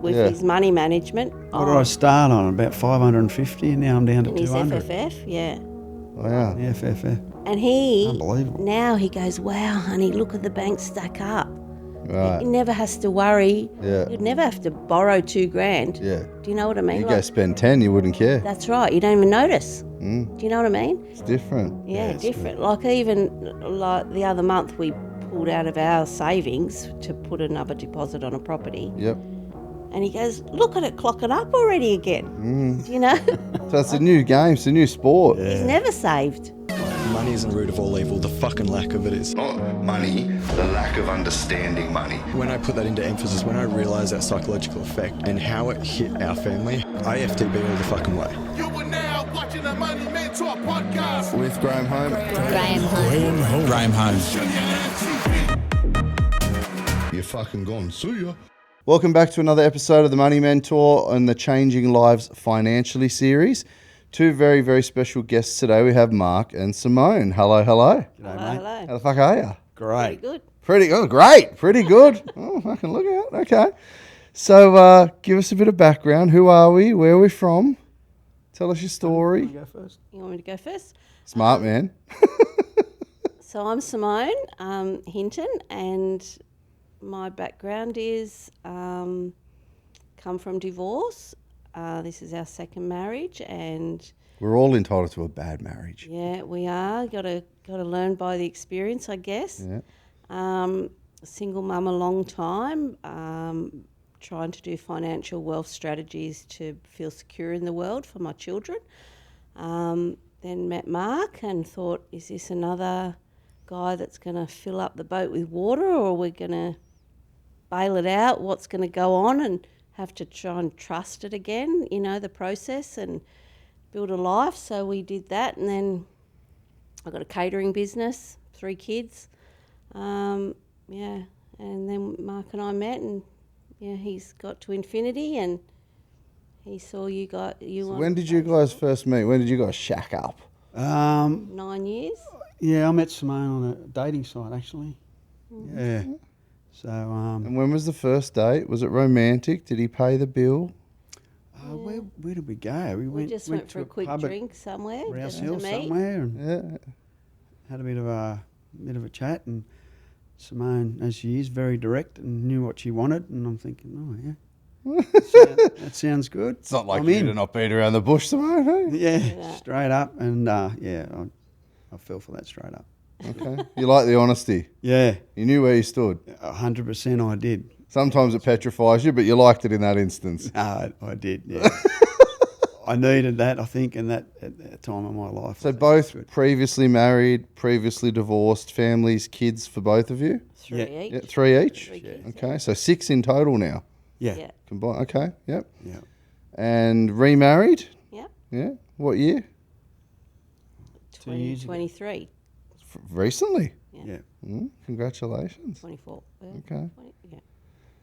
with his money management. What did I start on? About 550, and now I'm down to in his 200. FFF, yeah. Wow. Yeah, FFF. And he, Unbelievable. now he goes, wow, honey, look at the bank stack up. Right. He never has to worry. Yeah. You'd never have to borrow $2,000. Yeah. Do you know what I mean? You go spend 10, you wouldn't care. That's right. You don't even notice. Do you know what I mean? It's different. Yeah, it's different. Like even like the other month, we pulled out of our savings to put another deposit on a property. Yep. And he goes, look at it, clocking up already again. Do you know? So it's a new game, it's a new sport. He's never saved. Money isn't the root of all evil, the fucking lack of it is. Not money, the lack of understanding money. When I put that into emphasis, when I realised that psychological effect and how it hit our family, I FTB all the fucking way. You are now watching the Money Mentor podcast With Graham Home. Graham Holmes. You're fucking gone. See ya. Welcome back to another episode of the Money Mentor on the Changing Lives Financially series. Two very, very special guests today. We have Mark and Simone. Hello, hello. G'day, Hello, mate. hello. How the fuck are you? Pretty Great. good. Pretty good. Great. Pretty good. Oh, fucking look out. Okay. So give us a bit of background. Who are we? Where are we from? Tell us your story. You go first. You want me to go first? Smart man. So I'm Simone Hinton, and my background is come from divorce. This is our second marriage, and We're all entitled to a bad marriage. yeah, we are got to learn by the experience, I guess. Yeah. Single mum a long time, trying to do financial wealth strategies to feel secure in the world for my children. Then met Mark and thought, is this another guy that's going to fill up the boat with water, or are we going to bail it out? What's going to go on, and have to try and trust it again, you know, the process, and build a life. So we did that, and then I got a catering business, 3 kids. Yeah, and then Mark and I met, and yeah, he's got to infinity, and he saw you got you. So on when did you guys first meet? When did you guys shack up? 9 years. Yeah, I met Simone on a dating site, actually. Yeah. So, And when was the first date? Was it romantic? Did he pay the bill? where did we go? We just went for to a quick pub at drink somewhere, Rouse just to Hill meet. somewhere, and Yeah. had a bit of a chat. And Simone, as she is, very direct and knew what she wanted. And I'm thinking, oh yeah, that sounds good. It's not like I'm you in. to not beat around the bush, Simone, hey? Yeah, straight up. And yeah, I fell for that straight up. Okay. You like the honesty. Yeah, You knew where you stood. 100% I did. Sometimes it petrifies you, but you liked it in that instance. I did, yeah. I needed that, I think, in that at that time of my life. So both previously married, previously divorced, families, kids for both of you? 3 Yeah. each. Yeah, 3 each? 3 kids. Okay, so 6 in total now. Yeah, Yeah. Combined. Okay, yep. yeah. And remarried? Yeah. Yeah. What year? years ago. 23. Recently? Yeah. Congratulations. 24. Okay. 20, yeah.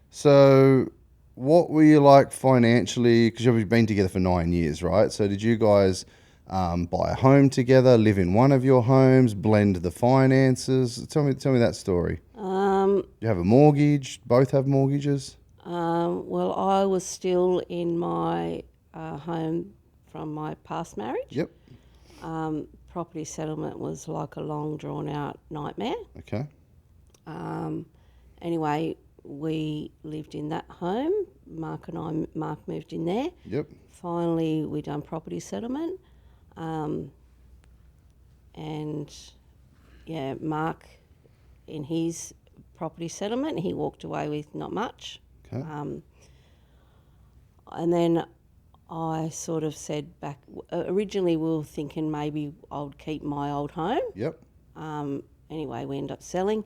So what were you like financially? Because you've been together for 9 years, right? So did you guys buy a home together, live in one of your homes, blend the finances? Tell me that story. You have a mortgage? Both have mortgages? Well, I was still in my home from my past marriage. Yep. Property settlement was like a long, drawn-out nightmare. Okay. Anyway, we lived in that home. Mark moved in there. Yep. Finally, we done property settlement. And, yeah, Mark, in his property settlement, he walked away with not much. Okay. And then I sort of said back, originally we were thinking maybe I would keep my old home. Yep. Anyway, we ended up selling.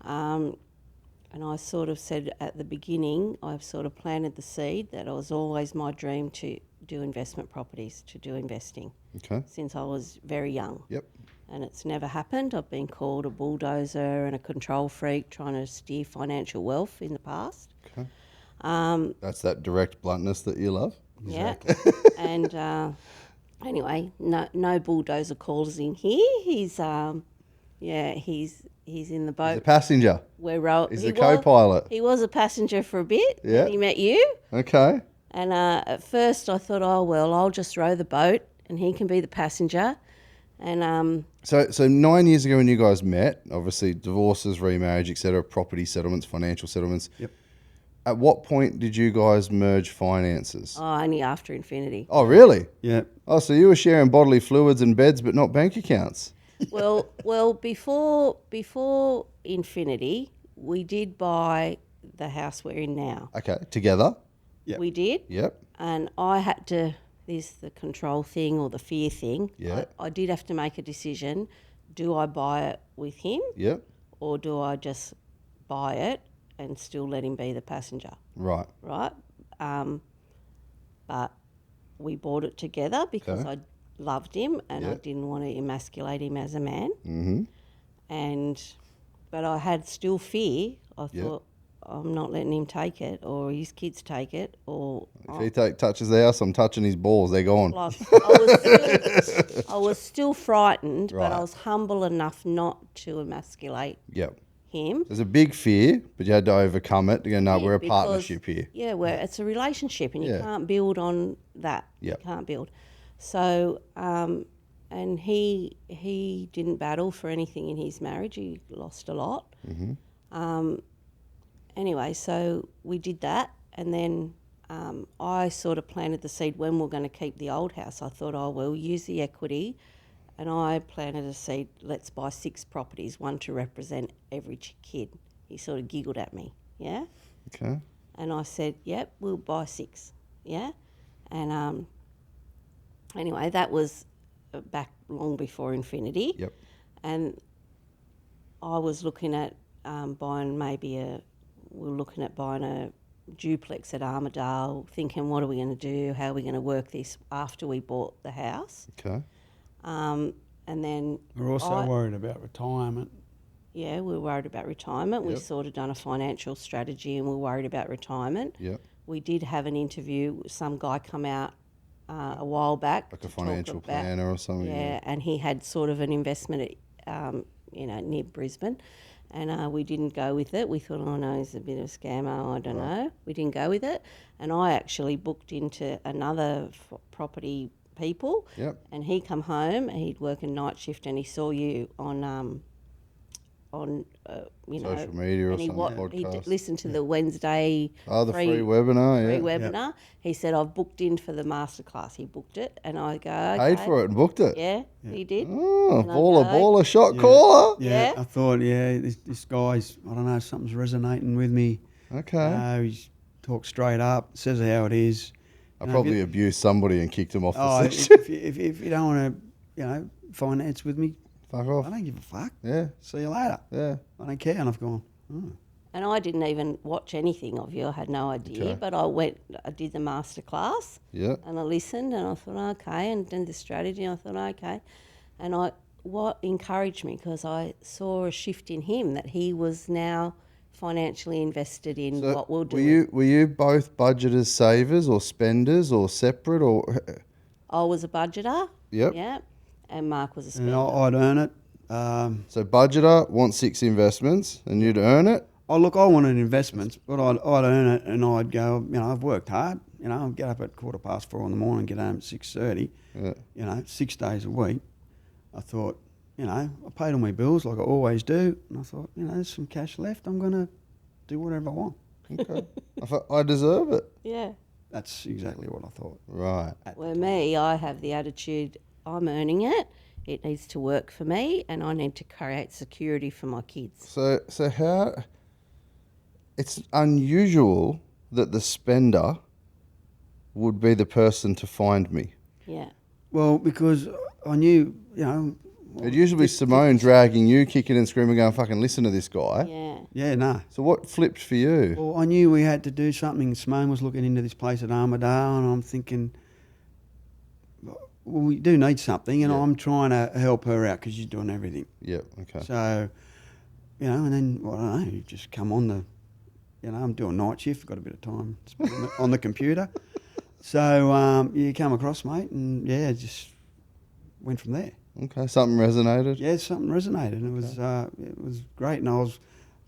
And I sort of said at the beginning, I've sort of planted the seed that it was always my dream to do investment properties, to do investing, Okay. since I was very young. Yep. And it's never happened. I've been called a bulldozer and a control freak trying to steer financial wealth in the past. Okay. That's that direct bluntness that you love? Yeah. And anyway, no bulldozer calls in here. He's he's in the He's boat. a passenger. He's the co-pilot. He was a passenger for a bit. Yeah. Then he met you. Okay. And at first I thought, oh, well, I'll just row the boat and he can be the passenger. And So 9 years ago when you guys met, obviously divorces, remarriage, etc., property settlements, financial settlements. Yep. At what point did you guys merge finances? only after infinity. Oh, really? Yeah. Oh, so you were sharing bodily fluids and beds, but not bank accounts. Well, before infinity, we did buy the house we're in now. Okay, together. Yep. We did. Yep. And I had to, this the control thing or the fear thing. Yeah. I did have to make a decision. Do I buy it with him Yep. or do I just buy it and still let him be the passenger? Right. Right? But we bought it together because Okay. I loved him and I Yeah. didn't want to emasculate him as a man. Mm-hmm. But I had still fear. I Yeah. thought, I'm not letting him take it or his kids take it or If he touches the house, I'm touching his balls. They're gone. like I was still frightened, but I Right. was humble enough not to emasculate Yep. him. There's a big fear, but you had to overcome it to go, no, we're a Because, partnership here. Yeah, where it's a relationship and you Yeah. can't build on that. Yep. You can't build. So, and he didn't battle for anything in his marriage. He lost a lot. Anyway, so we did that, and then I sort of planted the seed when we're going to keep the old house. I thought, oh, we'll use the equity, and I planted a seed, let's buy 6 properties, one to represent every kid. He sort of giggled at me, yeah? Okay. And I said, yep, we'll buy 6, yeah? And anyway, that was back long before infinity. Yep. And I was looking at buying we were looking at buying a duplex at Armidale, thinking, what are we going to do? How are we going to work this after we bought the house? Okay. And then We're also worried about retirement. yeah, we were worried about retirement. We Yep. sort of done a financial strategy and we were worried about retirement. Yep. We did have an interview. Some guy come out a while back. Like a to talk financial about- planner or something. Yeah, and he had sort of an investment at, near Brisbane. And we didn't go with it. We thought, oh no, he's a bit of a scammer. I don't know. We didn't go with it. And I actually booked into another property people. Yep. And he come home. He'd work a night shift, and he saw you on Social media or and he something, he podcast. listened to the Wednesday the free webinar, free yeah. webinar. He said, I've booked in for the masterclass. He booked it, and I go, okay. Paid for it and booked it. Yeah, he did. Oh, And I baller go, shot Yeah. caller. Yeah. I thought, this guy's, I don't know, something's resonating with me. Okay. He's talks straight up, says how it is. I You know, probably if you- abused somebody and kicked him off the Oh, session. if you don't want to, finance with me, Fuck I off. don't give a fuck. Yeah, See you later. yeah. I don't care. And I've gone, And I didn't even watch anything of you. I had no idea. Okay. But I did the masterclass. Yeah. And I listened, and I thought, okay, and then the strategy, I thought, okay. And what encouraged me, because I saw a shift in him, that he was now financially invested in So what we'll do. were you both budgeters, savers, or spenders, or separate, or? I was a budgeter. Yep. Yeah. And Mark was a and spender. I'd earn it. So budgeter wants 6 investments, and you'd earn it. Oh, look, I wanted investments, but I'd earn it, and I'd go, I've worked hard. I'd get up at 4:15 in the morning, get home at 6:30. Yeah. 6 days a week. I thought, I paid all my bills like I always do, and I thought, there's some cash left. I'm gonna do whatever I want. Okay. I thought I deserve it. Yeah. That's exactly what I thought. Right. Where me, I have the attitude, I'm earning it. It needs to work for me, and I need to create security for my kids. So how? It's unusual that the spender would be the person to find me. Yeah. Well, because I knew, It'd usually be Simone dragging you, kicking and screaming, going, fucking listen to this guy. Yeah. yeah, no. So what flipped for you? Well, I knew we had to do something. Simone was looking into this place at Armidale, and I'm thinking, well, we do need something, and Yeah. I'm trying to help her out because she's doing everything. Yeah, okay. So, and then, well, I don't know, you just come on the, I'm doing night shift, got a bit of time to spend on the computer. So, you come across, mate, and just went from there. Okay, something resonated. Yeah, something resonated. And it was great, and I was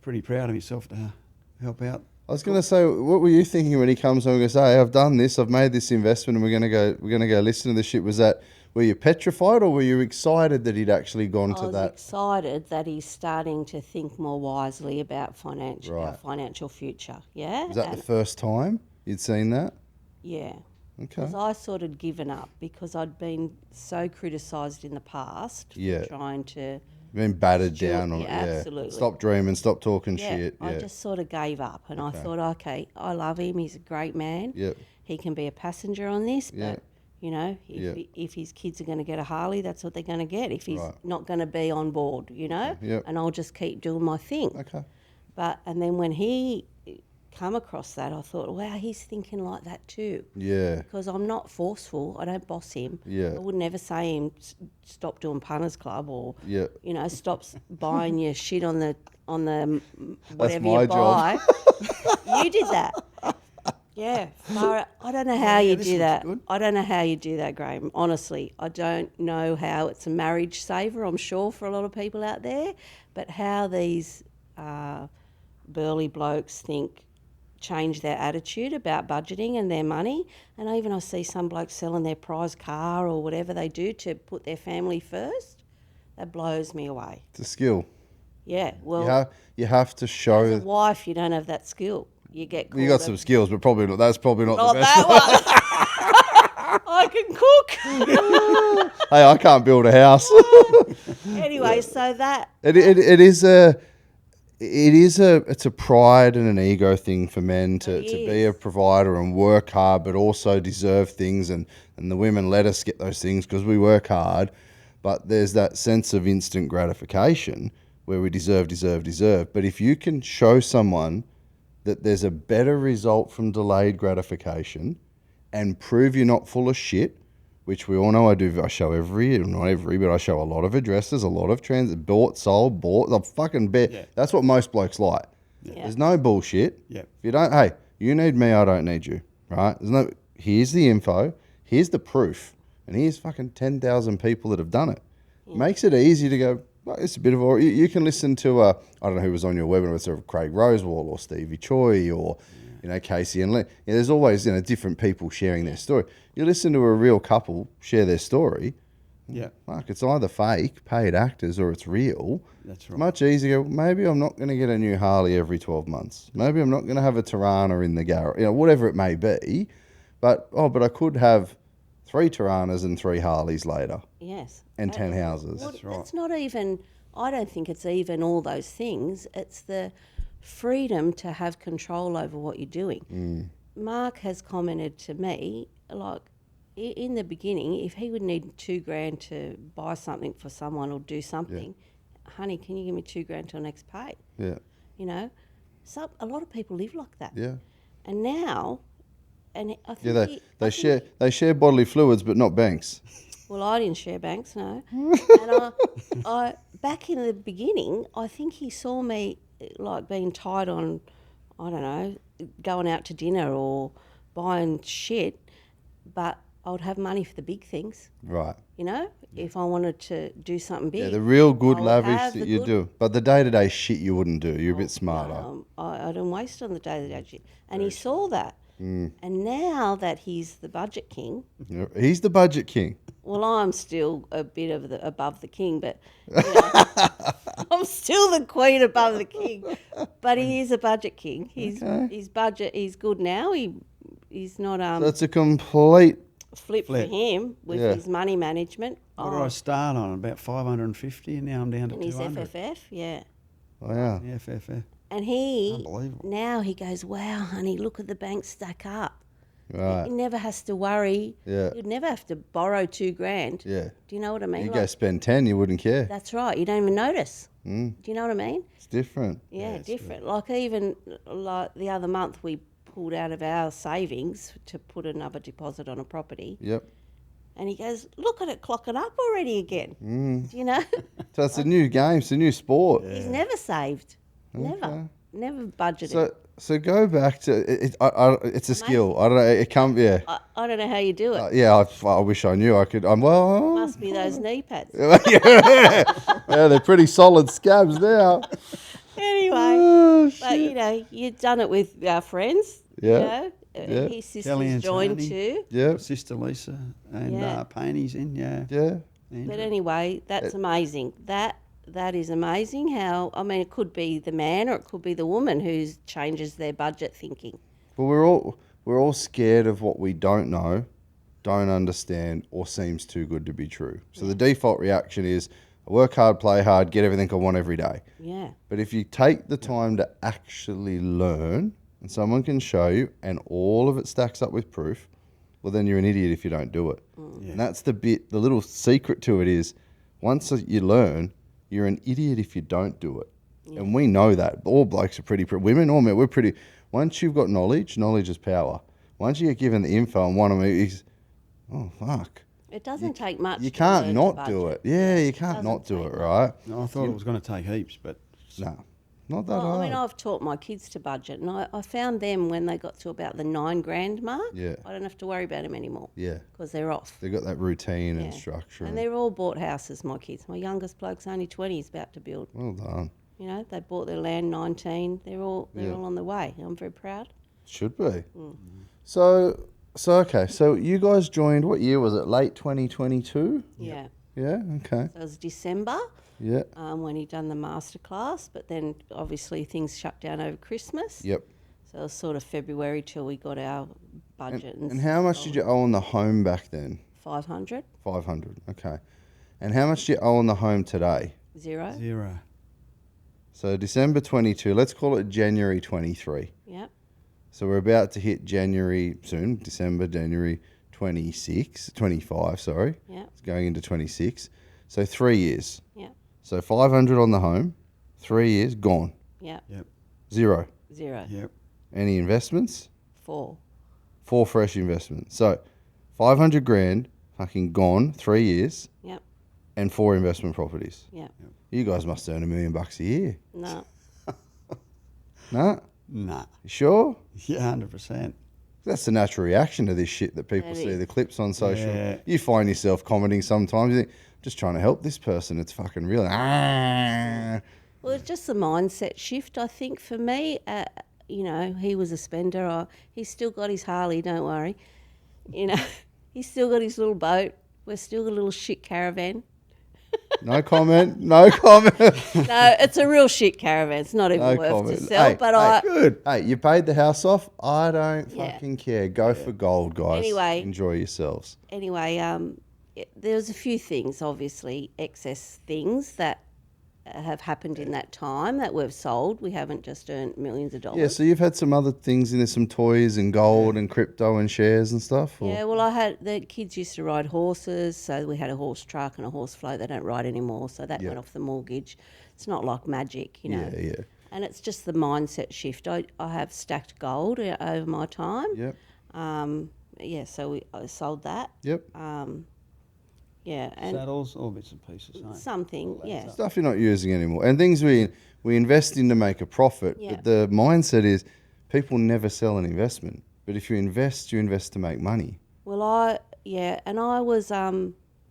pretty proud of myself to help out. I was going to say, what were you thinking when he comes home and goes, "Hey, I've done this. I've made this investment, and we're going to go listen to this shit"? Were you petrified, or were you excited that he'd actually gone to I was that? excited that he's starting to think more wisely about our Right. financial future. Yeah. Was that the first time you'd seen that? Yeah. Okay. Because I sort of given up because I'd been so criticised in the past Yeah. for trying to. Been battered Sure, down on yeah, it. Yeah. absolutely. Stop dreaming. Stop talking Yeah, shit. Yeah. I just sort of gave up, and I thought, okay, I love him. He's a great man. Yep. He can be a passenger on this, Yeah. but you know, if his kids are going to get a Harley, that's what they're going to get. If he's Right. not going to be on board, you know, Yep. and I'll just keep doing my thing. Okay. And then when he come across that, I thought, wow, he's thinking like that too. Yeah. Because I'm not forceful. I don't boss him. Yeah. I would never say him stop doing punters club or Yeah. you know stop buying your shit on the whatever my you buy. job. You did that. Yeah. I don't know how you this do looks that. good. I don't know how you do that, Graham. Honestly, I don't know how. It's a marriage saver, I'm sure, for a lot of people out there. But how these burly blokes change their attitude about budgeting and their money. And I see some blokes selling their prize car or whatever they do to put their family first. That blows me away. It's a skill. Yeah, well, You have to show. as a wife, you don't have that skill. You get called You got some skills, but probably not. That's probably not not the best. that one. I can cook. Hey, I can't build a house. Anyway, so that it's a pride and an ego thing for men to It be a is. provider and work hard, but also deserve things, and the women let us get those things because we work hard. But there's that sense of instant gratification where we deserve. But if you can show someone that there's a better result from delayed gratification and prove you're not full of shit, which we all know I do. I show not every, but I show a lot of addresses, a lot of bought, sold, the fucking bet. Yeah. That's what most blokes like. Yeah. There's no bullshit. Yeah. If you don't, hey, you need me, I don't need you, right? Here's the info, here's the proof, and here's fucking 10,000 people that have done it. Makes it easy to go, well, it's a bit of a, you can listen to, I don't know who was on your webinar, it's sort of Craig Rosewall or Stevie Choi or, Casey and Lee. Yeah, there's always, different people sharing their story. You listen to a real couple share their story, Yeah, fuck, it's either fake, paid actors, or it's real. that's right. Much easier. Maybe I'm not going to get a new Harley every 12 months. Maybe I'm not going to have a Tirana in the garage, whatever it may be. But I could have 3 Tiranas and 3 Harleys later yes. and 10 houses. Well, That's right. It's not even, I don't think it's even all those things. It's the freedom to have control over what you're doing. Mark has commented to me, like, in the beginning, if he would need $2,000 to buy something for someone or do something, honey, can you give me $2,000 till next pay? Yeah, So a lot of people live like that. yeah. And now, and I think Yeah, they share bodily fluids, but not banks. Well, I didn't share banks, no. And I back in the beginning, I think he saw me like being tight on, I don't know, going out to dinner or buying shit, but I would have money for the big things, Right. if I wanted to do something big. Yeah, the real good I would lavish have that the you good- do. But the day-to-day shit you wouldn't do. You're a bit smarter. I didn't waste on the day-to-day shit. And he saw that. And now that he's the budget king, He's the budget king. well, I'm still a bit of above the king, but I'm still the queen above the king. But he is a budget king. His budget is good now. He's not So it's a complete... flip for him with Yeah. his money management. What did I start on? About 550, and now I'm down to and his 200. FFF, yeah. Wow. Yeah, fair. And he Unbelievable. now he goes, wow, honey, look at the bank stack up. Right. He never has to worry. Yeah. You'd never have to borrow $2,000. Yeah. Do you know what I mean? You go spend 10, you wouldn't care. That's right. You don't even notice. Do you know what I mean? It's different. Yeah, different. Like even like the other month, we pulled out of our savings to put another deposit on a property, Yep. and he goes, "Look at it clocking up already again." Do you know? So it's a new game. It's a new sport. He's never saved. Never budgeted. So So go back to it. It's a skill. I don't know. It can't. Yeah. I don't know how you do it. Yeah. I wish I knew. I could. Well. Must be those knee pads. Yeah, they're pretty solid scabs now. Anyway, Oh, but shit. you know, you've done it with our friends. Yeah. You know, Yeah. his sisters Kelly and joined Tony. too. Yeah. Sister Lisa and Yeah. Payne's in, yeah. Yeah. Andrew. But anyway, that's amazing. That is amazing. How I mean, it could be the man or it could be the woman who changes their budget thinking. But we're all scared of what we don't know, don't understand, or seems too good to be true. So the default reaction is I work hard, play hard, get everything I want every day. Yeah. But if you take the time to actually learn, and someone can show you, and all of it stacks up with proof, well, then you're an idiot if you don't do it. And that's the little secret to it is, once you learn, you're an idiot if you don't do it. And we know that. All blokes are pretty women or men, we're pretty. Once you've got knowledge is power. Once you get given the info and one of them is, oh, fuck. It doesn't take much. You to can't learn not to do budget. it. Yeah, you can't doesn't not do take it, much. right? No, I thought it was going to take heaps, but No, not that Well, hard. I mean, I've taught my kids to budget, and I found them when they got to about the $9,000 mark. Yeah. I don't have to worry about them anymore. Yeah. Because they're off. They've got that routine and Yeah. structure. And they're all bought houses, my kids. My youngest bloke's only 20, he's about to build. Well done. You know, they bought their land 19. They're all Yeah. on the way. I'm very proud. Should be. So okay. So you guys joined. What year was it? Late 2022. Yeah. Yeah. Okay. So it was December Yeah. when he done the masterclass, but then obviously things shut down over Christmas. Yep. So it was sort of February till we got our budget. And how much did you owe on the home back then? 500, 500. Okay. And how much do you owe on the home today? 0. 0. So December 22. Let's call it January 23. Yep. So we're about to hit January soon. December, January 25. Sorry. Yep. It's going into 26. So 3 years. Yep. So 500 on the home. 3 years gone. Yep. Yep. 0. 0. Yep. Any investments? 4. 4 fresh investments. So 500 grand fucking gone 3 years Yep. and 4 investment properties. Yep. You guys must earn $1 million a year. No. No? Nah. You sure? Yeah, 100%. That's the natural reaction to this shit that people That see, is. the clips on social. Yeah. You find yourself commenting sometimes, you think, just trying to help this person. It's fucking real. Ah. Well, it's just a mindset shift, I think, for me. You know, he was a spender. He's still got his Harley, don't worry. You know, he's still got his little boat. We're still got a little shit caravan. No comment. No comment. No, it's a real shit caravan. It's not even No worth comment. to sell. Hey, but hey, Good. Hey, you paid the house off. I don't Yeah. fucking care. Go for gold, guys. Anyway. Enjoy yourselves. Anyway, there was a few things, obviously, excess things that have happened in that time that we've sold. We haven't just earned millions of dollars. Yeah, so you've had some other things in there, some toys and gold and crypto and shares and stuff? Or? Yeah, well, the kids used to ride horses, so we had a horse truck and a horse float. They don't ride anymore, so that went off the mortgage. It's not like magic, you know. Yeah, yeah. And it's just the mindset shift. I have stacked gold over my time. Yep. Yeah, so I sold that. Yep. Yeah, and Saddles, all bits and pieces. Aren't something, yeah. Stuff you're not using anymore. And things we invest in to make a profit. Yeah. But the mindset is people never sell an investment. But if you invest to make money. Well, I was,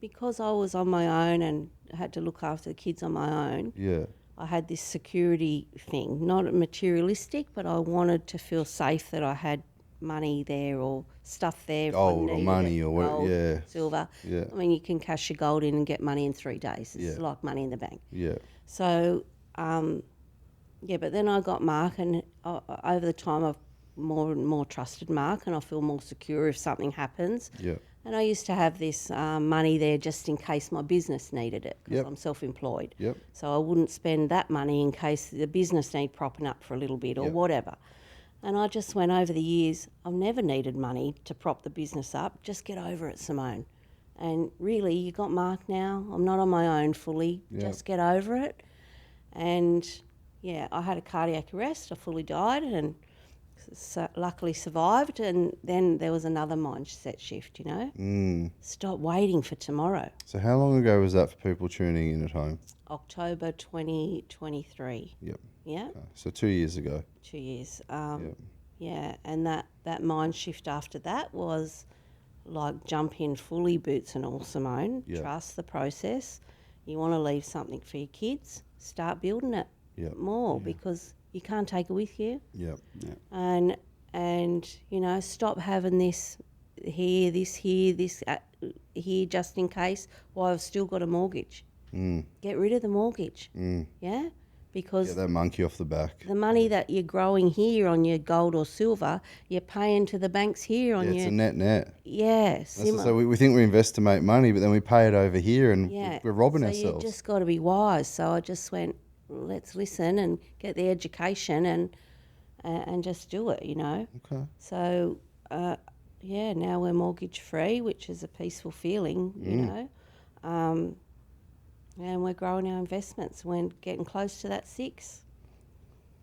because I was on my own and had to look after the kids on my own, Yeah. I had this security thing, not materialistic, but I wanted to feel safe that I had money there or stuff there. if I Gold or needed money it, or what- gold, yeah. silver. Yeah. I mean, you can cash your gold in and get money in 3 days. It's Yeah. like money in the bank. Yeah. So, but then I got Mark, and over the time I've more and more trusted Mark, and I feel more secure if something happens. Yeah. And I used to have this money there just in case my business needed it, because Yep. I'm self-employed. Yep. So I wouldn't spend that money in case the business need propping up for a little bit or Yep. whatever. And I just went over the years, I've never needed money to prop the business up. Just get over it, Simone. And really, you got Mark now. I'm not on my own fully. Yep. Just get over it. And yeah, I had a cardiac arrest. I fully died and luckily survived. And then there was another mindset shift, you know. Stop waiting for tomorrow. So how long ago was that for people tuning in at home? October 2023. Yep. Yeah, So 2 years ago. 2 years. Yeah, and that mind shift after that was like jump in fully, boots and all, Simone. Yeah. Trust the process. You want to leave something for your kids, start building it more because you can't take it with you. Yep. And you know, stop having this here, here just in case. Well, I've still got a mortgage. Get rid of the mortgage. Yeah, because Get that monkey off the back. the money that you're growing here on your gold or silver, you're paying to the banks here on It's your a net. similar. So we think we invest to make money, but then we pay it over here and Yeah, we're robbing so ourselves. you just got to be wise. So I just went, let's listen and get the education and just do it, you know. Okay. So now we're mortgage free, which is a peaceful feeling, you know. And we're growing our investments. We're getting close to that 6.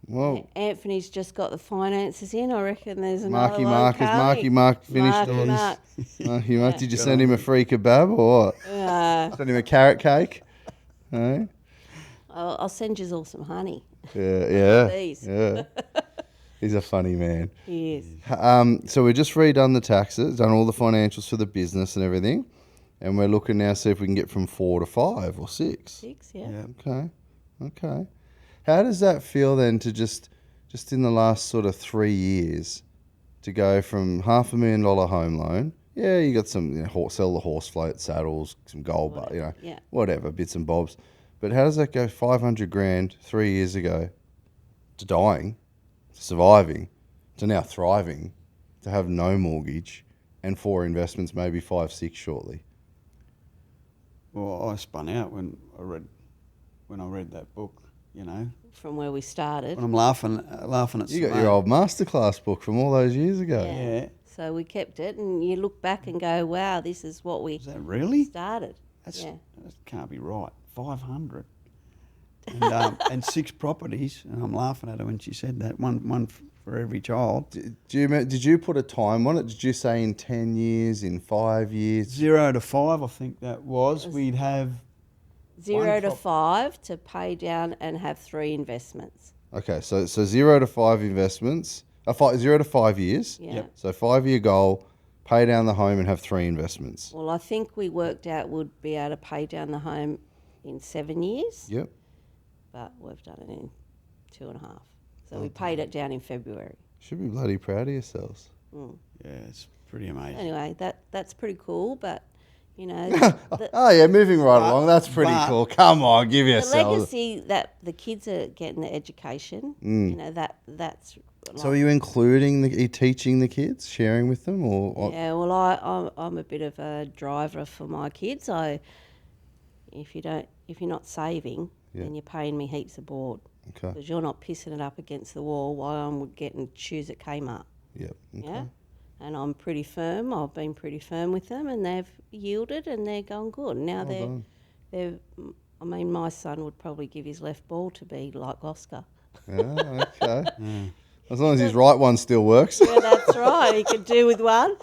Well, Anthony's just got the finances in. I reckon there's another Marky one Mark, has coming. Mark finished Marky on Mark. Marky Mark, did you send him a free kebab or what? Send him a carrot cake? No? I'll send you all some honey. Yeah. These. Yeah. He's a funny man. He is. So we've just redone the taxes, done all the financials for the business and everything, and we're looking now to see if we can get from 4 to 5 or 6. 6, yeah. Okay. How does that feel then to just in the last sort of 3 years to go from $500,000 home loan? Yeah, you got some, you know, sell the horse float, saddles, some gold, you know, whatever, bits and bobs. But how does that go 500 grand 3 years ago to dying, to surviving, to now thriving, to have no mortgage and 4 investments, maybe 5, 6 shortly? Well, I spun out when I read that book. You know, From where we started. when I'm laughing at You got Simone. your old masterclass book from all those years ago. Yeah. So we kept it, and you look back and go, wow, this is what we Is that really? started. That can't be right. 500. And, and 6 properties, and I'm laughing at her when she said that. One for every child. Did you put a time on it? Did you say in 10 years, in 5 years? 0 to 5, I think that was. We'd have 0 to 5 to pay down and have 3 investments. Okay, so 0 to 5 investments, 0 to 5 years. Yeah. Yep. So 5-year goal, pay down the home and have 3 investments. Well, I think we worked out we'd be able to pay down the home in 7 years. Yep. But we've done it in 2.5. So we paid it down in February. Should be bloody proud of yourselves. Yeah, it's pretty amazing. Anyway, that's pretty cool, but, you know... Oh, yeah, moving right along. That's pretty cool. Come on, give The yourselves. legacy that the kids are getting the education, you know, that's... So are you including, are you teaching the kids, sharing with them? Or Yeah, well, I'm a bit of a driver for my kids. If you're not saving, then you're paying me heaps of board. Okay. Because you're not pissing it up against the wall while I'm getting shoes at Kmart. Yep. Okay. Yeah, and I'm pretty firm. I've been pretty firm with them, and they've yielded, and they're going good. Now they're. I mean, my son would probably give his left ball to be like Oscar. Yeah, okay. As long as his right one still works. Yeah, that's right. He could do with one,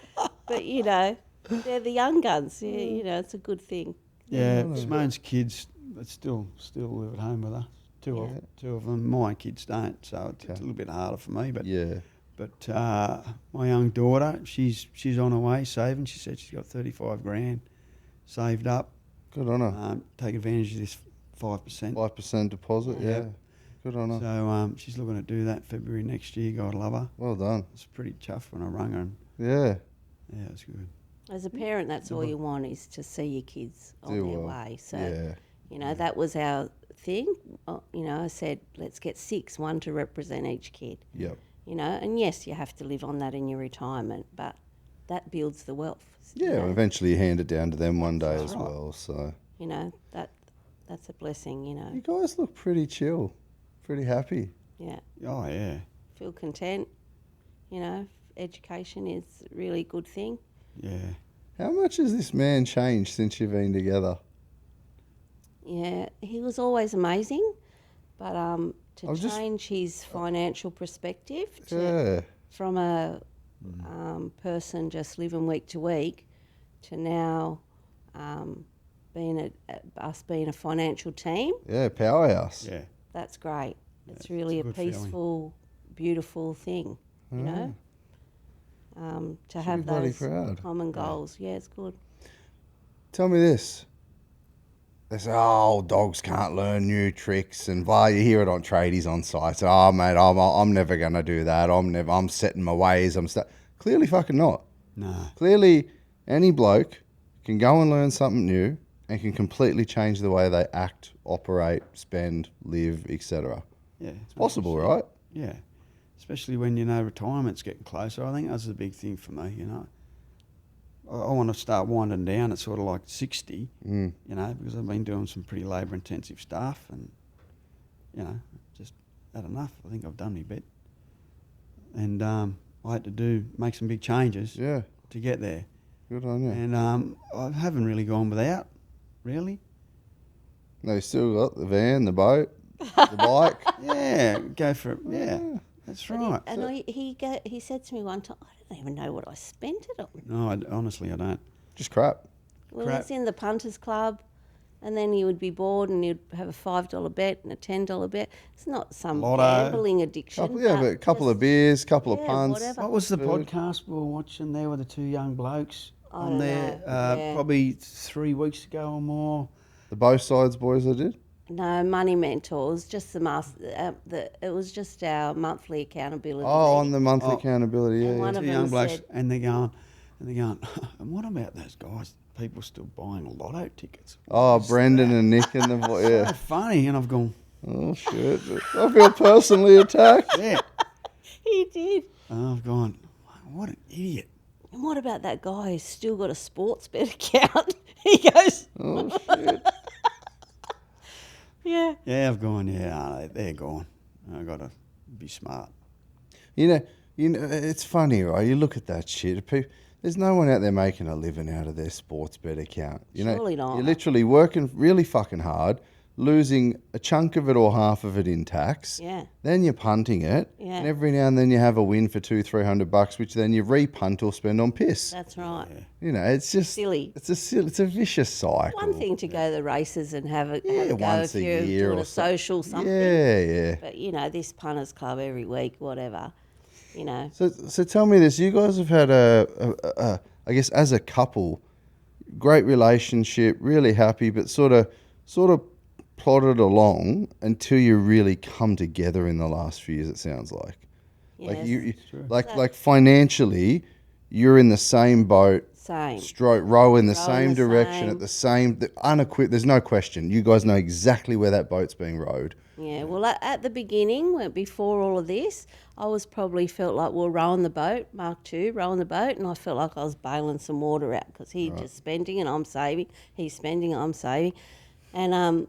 but you know, they're the young guns. Yeah, you know, it's a good thing. Yeah, Simone's kids still live at home with her. Two of them. My kids don't, so it's a little bit harder for me. But But my young daughter, she's on her way saving. She said she's got 35 grand saved up. Good on her. Take advantage of this 5%. 5% deposit, yeah. Good on her. So she's looking to do that February next year. God love her. Well done. It's pretty tough when I rang her. And Yeah. it's good. As a parent, that's all you want is to see your kids on Do their well. way. So, Yeah. you know, that was our thing. You know, I said, let's get 6, one to represent each kid. Yep. You know, and yes, you have to live on that in your retirement, but that builds the wealth. Yeah, you know? well, eventually you hand it down to them one day as well. So You know, that's a blessing, you know. you guys look pretty chill, pretty happy. Yeah. Oh, yeah. Feel content. You know, education is a really good thing. Yeah. How much has this man changed since you've been together? Yeah, he was always amazing, but to change his financial perspective from a person just living week to week to now us being a financial team. Yeah, powerhouse. Yeah. That's great. It's really a good peaceful, beautiful thing, you know. To Should have be bloody those proud. common goals. Yeah, it's good. Tell me this. They say, oh, dogs can't learn new tricks, and blah. You hear it on tradies on sites. Oh, mate, I'm never going to do that. I'm setting my ways. Clearly fucking not. No. Clearly, any bloke can go and learn something new and can completely change the way they act, operate, spend, live, etc. Yeah. It's possible, right? Yeah. Especially when, you know, retirement's getting closer. I think that's a big thing for me, you know. I want to start winding down at sort of like 60, you know, because I've been doing some pretty labour-intensive stuff and, you know, just had enough. I think I've done my bit. And I had to make some big changes to get there. Good on you. And I haven't really gone without, really. No, you still got the van, the boat, the bike. Yeah, go for it. Yeah, that's right. He said to me one time, I don't even know what I spent it on. No, honestly, I don't. Just crap. Well, he's in the punters club, and then he would be bored and he'd have a $5 bet and a $10 bet. It's not some Lotto. gambling addiction. But a couple of beers, couple of punts. whatever. What was the Food. podcast we were watching there with the two young blokes I on don't there? know, yeah. Probably 3 weeks ago or more. The both sides boys I did. No, Money Mentors, just it was just our monthly accountability. Oh, on meeting. the monthly accountability, And yeah. one yeah. of Two them young blokes, said- and they're going, and what about those guys? People still buying lotto tickets. Oh, Brendan and Nick and the boy, So yeah. funny, and I've gone, Oh shit! I feel personally attacked. yeah. He did. And I've gone, what an idiot. And what about that guy who's still got a sports bet account? He goes, Oh shit! yeah. Yeah, I've gone, they're gone. I've got to be smart. You know, it's funny, right? You look at that shit. There's no one out there making a living out of their sports bet account. You know, Surely not. You're literally working really fucking hard, losing a chunk of it or half of it in tax. Yeah. Then you're punting it, Yeah. and every now and then you have a win for $200-300, which then you repunt or spend on piss. That's right. You know, it's just Silly. It's a vicious cycle. One thing to go to the races and have a go once if a you're year doing or a social something. Yeah. But, you know, this punters club every week, whatever, you know. So tell me this: you guys have had I guess as a couple, great relationship, really happy, but sort of plodded along until you really come together in the last few years. It sounds like, like Yes. like financially, you're in the same boat, Same. row in the Row in same the direction same. at the same, there's no question. You guys know exactly where that boat's being rowed. Yeah, well, at the beginning, before all of this, I was probably felt like we were rowing the boat, Mark II, rowing the boat, and I felt like I was bailing some water out because he's just spending and I'm saving. He's spending, I'm saving. And,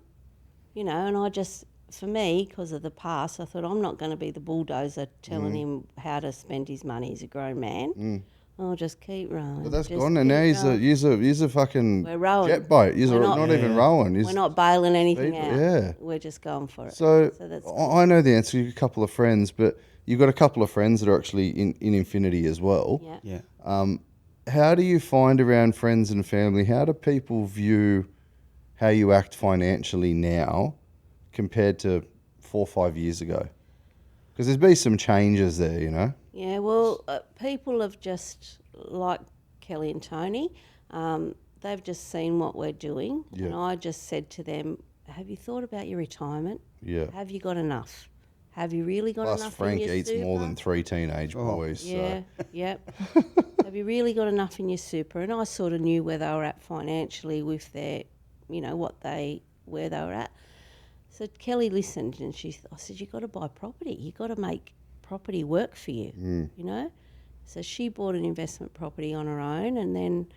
you know, and I just, for me, because of the past, I thought I'm not going to be the bulldozer telling him how to spend his money. He's a grown man. I'll just keep rowing. But that's just gone, and keep now he's rowing. a fucking We're rowing. jet boat. He's We're not even rowing. He's We're not bailing anything speed- out. yeah. We're just going for it. So that's I know the answer. You've got a couple of friends, but you've got a couple of friends that are actually in Infinity as well. Yeah. Yeah. How do you find around friends and family? How do people view how you act financially now compared to 4 or 5 years ago? Because there's been some changes there, you know. Yeah, well, people have just, like Kelly and Tony, they've just seen what we're doing. Yeah. And I just said to them, have you thought about your retirement? Yeah. Have you got enough? Have you really got Plus, enough Frank in your eats super? more than 3 teenage boys. Yeah, yep. Have you really got enough in your super? And I sort of knew where they were at financially with their, you know, where they were at. So Kelly listened and I said, you've got to buy property. You've got to make property work for you, you know? So she bought an investment property on her own, and then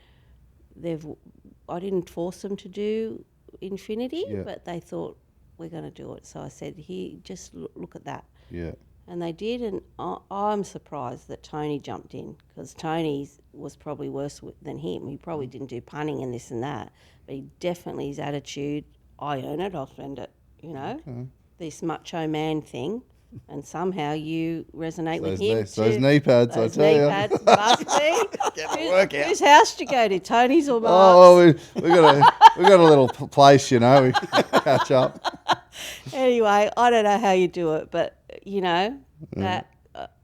I didn't force them to do Infinity, but they thought, we're going to do it. So I said, here, just look at that. Yeah. And they did, and I'm surprised that Tony jumped in, because Tony was probably worse than him. He probably didn't do punning and this and that, but he definitely, his attitude, I earn it, I'll spend it, you know? This macho man thing. And somehow you resonate with Those him. those knee pads, Those I tell knee you. pads must be. Whose house do you go to? Tony's or Mark's? Oh, we got a little place, you know. We catch up. Anyway, I don't know how you do it, but that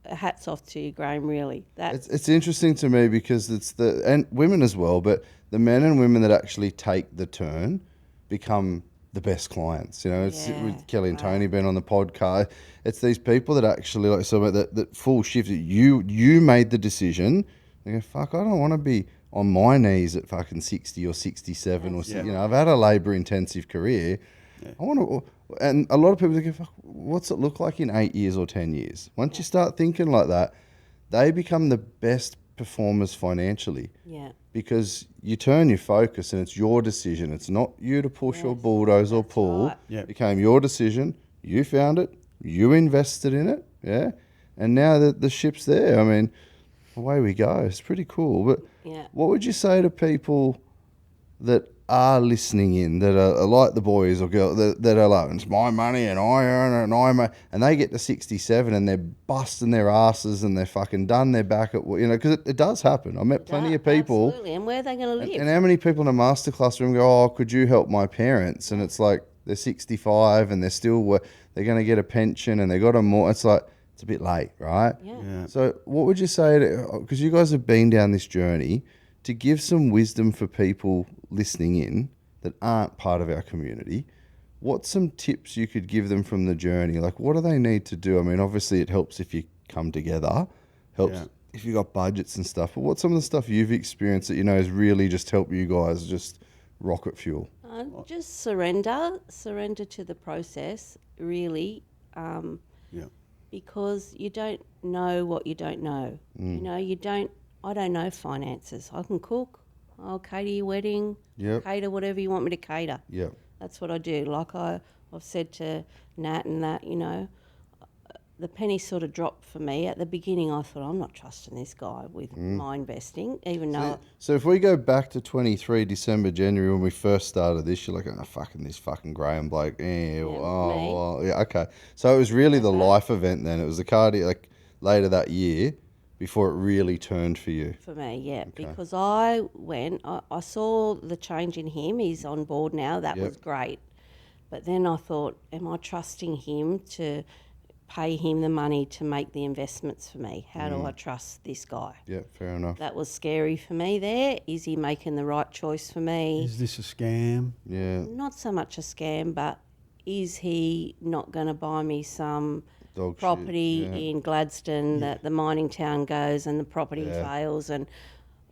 hats off to you, Graham. Really, It's interesting to me because and women as well, but the men and women that actually take the turn become the best clients. You know, it's with Kelly and Tony being on the podcast. It's these people that actually like that full shift. That you made the decision. They go, fuck, I don't want to be on my knees at fucking 60 or 67 or I've had a labour intensive career. Yeah. I want to. And a lot of people go, fuck, what's it look like in 8 years or 10 years? Once you start thinking like that, they become the best performers financially. Yeah. Because you turn your focus and it's your decision. It's not you to push or bulldoze or pull. Right. It became your decision. You found it. You invested in it. Yeah. And now the ship's there. I mean, away we go. It's pretty cool. But what would you say to people that are listening in, that are like the boys or girls that are like, it's my money and I earn it and they get to 67 and they're busting their asses and they're fucking done their back at, because it does happen. I met plenty of people. Absolutely. And where are they going to live? And how many people in a masterclass room go, oh, could you help my parents? And it's like, they're 65 and they're still, they're going to get a pension and they got a more, it's like, it's a bit late, right? Yeah. So what would you say because you guys have been down this journey, to give some wisdom for people listening in that aren't part of our community, what's some tips you could give them from the journey? Like, what do they need to do? I mean, obviously it helps if you come together, helps if you got budgets and stuff, but what's some of the stuff you've experienced that has really just helped you guys just rocket fuel? Just surrender to the process, really, because you don't know what you don't know. I don't know finances. I can cook. I'll cater your wedding. Cater whatever you want me to cater. That's what I do. Like I've said to Nat and that, the penny sort of dropped for me. At the beginning, I thought, I'm not trusting this guy with my investing, even though... So if we go back to 23 December, January, when we first started this, you're like, this fucking Graham bloke. Okay. So it was really the life event then. It was the cardiac later that year before it really turned for you. For me, yeah. Okay. Because I saw the change in him. He's on board now. That was great. But then I thought, am I trusting him to pay him the money to make the investments for me? How do I trust this guy? Yeah, fair enough. That was scary for me there. Is he making the right choice for me? Is this a scam? Yeah. Not so much a scam, but is he not going to buy me some dog property in Gladstone that the mining town goes and the property fails, and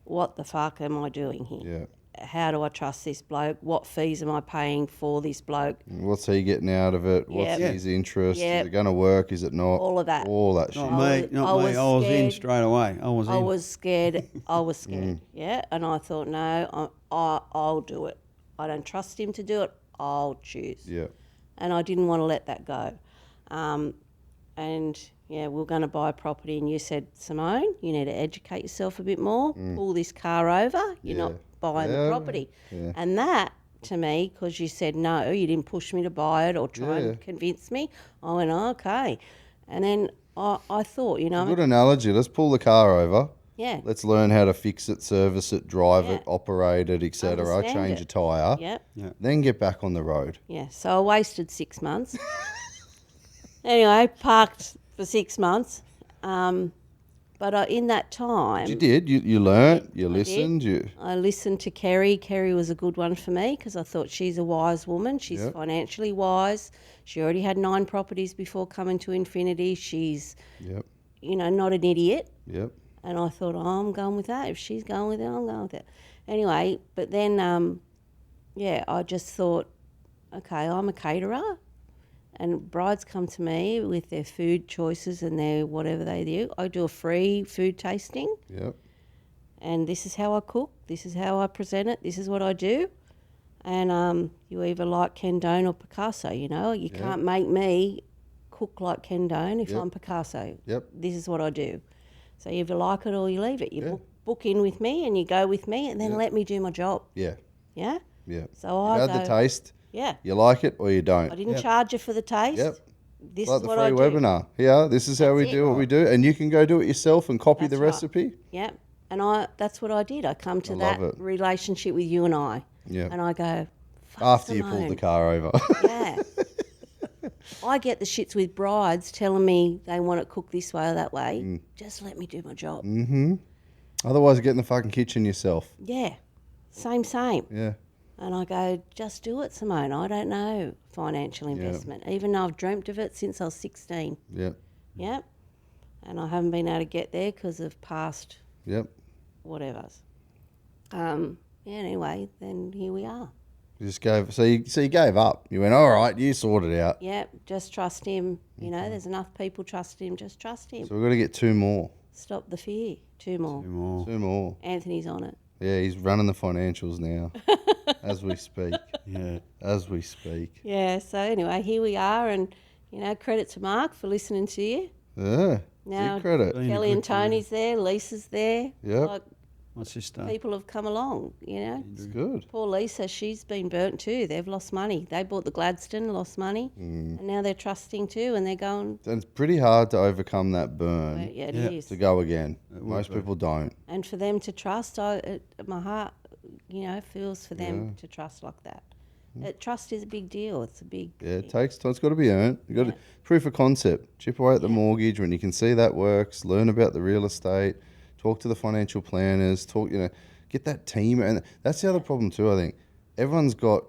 what the fuck am I doing here? How do I trust this bloke? What fees am I paying for this bloke? What's he getting out of it? What's his interest? Is it going to work? Is it not? All of that. All that shit. Not me. I was in straight away. I was scared. Yeah. And I thought, no, I'll do it. I don't trust him to do it. I'll choose. Yeah. And I didn't want to let that go. We're going to buy a property, and you said, Simone, you need to educate yourself a bit more. Pull this car over. You're not buying the property. Yeah. And that, to me, because you said no, you didn't push me to buy it or try and convince me, I went, okay. And then I thought, Good analogy. Let's pull the car over. Yeah. Let's learn how to fix it, service it, drive it, operate it, etc. Change a tyre. Yep. Yeah. Then get back on the road. Yeah. So I wasted 6 months. Anyway, parked for 6 months. But in that time... You did. You learnt. You listened. I listened to Kerry. Kerry was a good one for me because I thought she's a wise woman. She's financially wise. She already had 9 properties before coming to Infinity. She's, not an idiot. Yep. And I thought, I'm going with that. If she's going with it, I'm going with it. Anyway, but then, I just thought, okay, I'm a caterer. And brides come to me with their food choices and their whatever they do. I do a free food tasting. Yep. And this is how I cook. This is how I present it. This is what I do. And you either like Ken Doan or Picasso, You can't make me cook like Ken Doan if I'm Picasso. Yep. This is what I do. So you either like it or you leave it. You book in with me and you go with me and then let me do my job. Yeah. Yeah? Yeah. So I had the taste. Yeah. You like it or you don't. I didn't charge you for the taste. Yep. this like is the what free I do. webinar. Yeah, this is how we That's it. do what we do. And you can go do it yourself and copy That's the right. recipe. Yeah, and that's what I did. I come to I that love it. relationship with you and I. Yeah. And I go, fuck After you Simone. pulled the car over. Yeah. I get the shits with brides telling me they want it cooked this way or that way. Just let me do my job. Otherwise, get in the fucking kitchen yourself. Yeah. Same. Yeah. And I go, just do it, Simone. I don't know financial investment, even though I've dreamt of it since I was 16. Yep. Yep. And I haven't been able to get there because of past Yep. whatevers. Anyway, then here we are. You just gave. So you gave up. You went, all right. You sorted it out. Yep, just trust him. You know, there's enough people trust him. Just trust him. So we've got to get 2 more. Stop the fear. 2 more. 2 more. Anthony's on it. Yeah, he's running the financials now, as we speak. Yeah. As we speak. Yeah, so anyway, here we are. And, you know, credit to Mark for listening to you. Yeah. Now, Big credit. Been a Kelly good and Tony's there. Lisa's there. Yep. Like, My sister. people have come along, you know. It's good. Poor Lisa, she's been burnt too. They've lost money. They bought the Gladstone, lost money, and now they're trusting too, and they're going, And it's pretty hard to overcome that burn yeah, it Yeah. is. to go again. Most people don't. And for them to trust, my heart, you know, feels for them to trust like that. Trust is a big deal. It's a big... Yeah, it takes time. It's got to be earned. You got to, proof of concept. Chip away at the mortgage when you can see that works. Learn about the real estate. Talk to the financial planners. Get that team. And that's the other problem too, I think. Everyone's got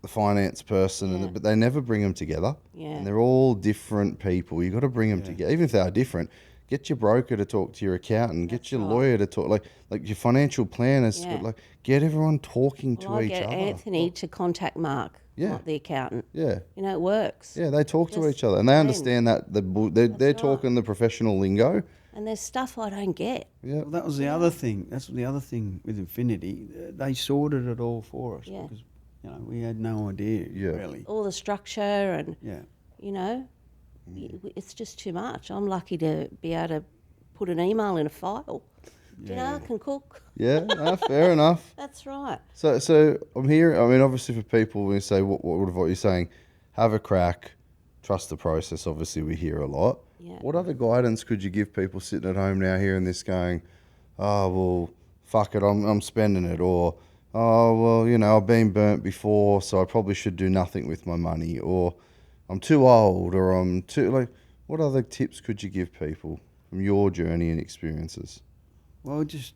the finance person, but they never bring them together. Yeah. And they're all different people. You got to bring them together. Even if they are different, get your broker to talk to your accountant. Get your lawyer to talk, like your financial planners. Yeah. Get everyone talking Well, to I each get other. Anthony to contact Mark, Yeah. not the accountant. Yeah. You know, it works. Yeah, they talk to Just each other and they blend. understand that they're talking the professional lingo. And there's stuff I don't get. Yeah. Well, that was the other thing. That's the other thing with Infinity. They sorted it all for us Yeah. because, you know, we had no idea Yeah. really. All the structure and, Yeah. you know, it's just too much. I'm lucky to be able to put an email in a file. You know, I can cook. Yeah, no, fair enough. That's right. So I'm here. I mean, obviously, for people, when you say what you're saying, have a crack, trust the process. Obviously, we hear a lot. Yeah. What other guidance could you give people sitting at home now hearing this, going, "Oh well, fuck it, I'm spending it," or "Oh well, you know, I've been burnt before, so I probably should do nothing with my money," or "I'm too old," or "I'm too like." What other tips could you give people from your journey and experiences? Well, just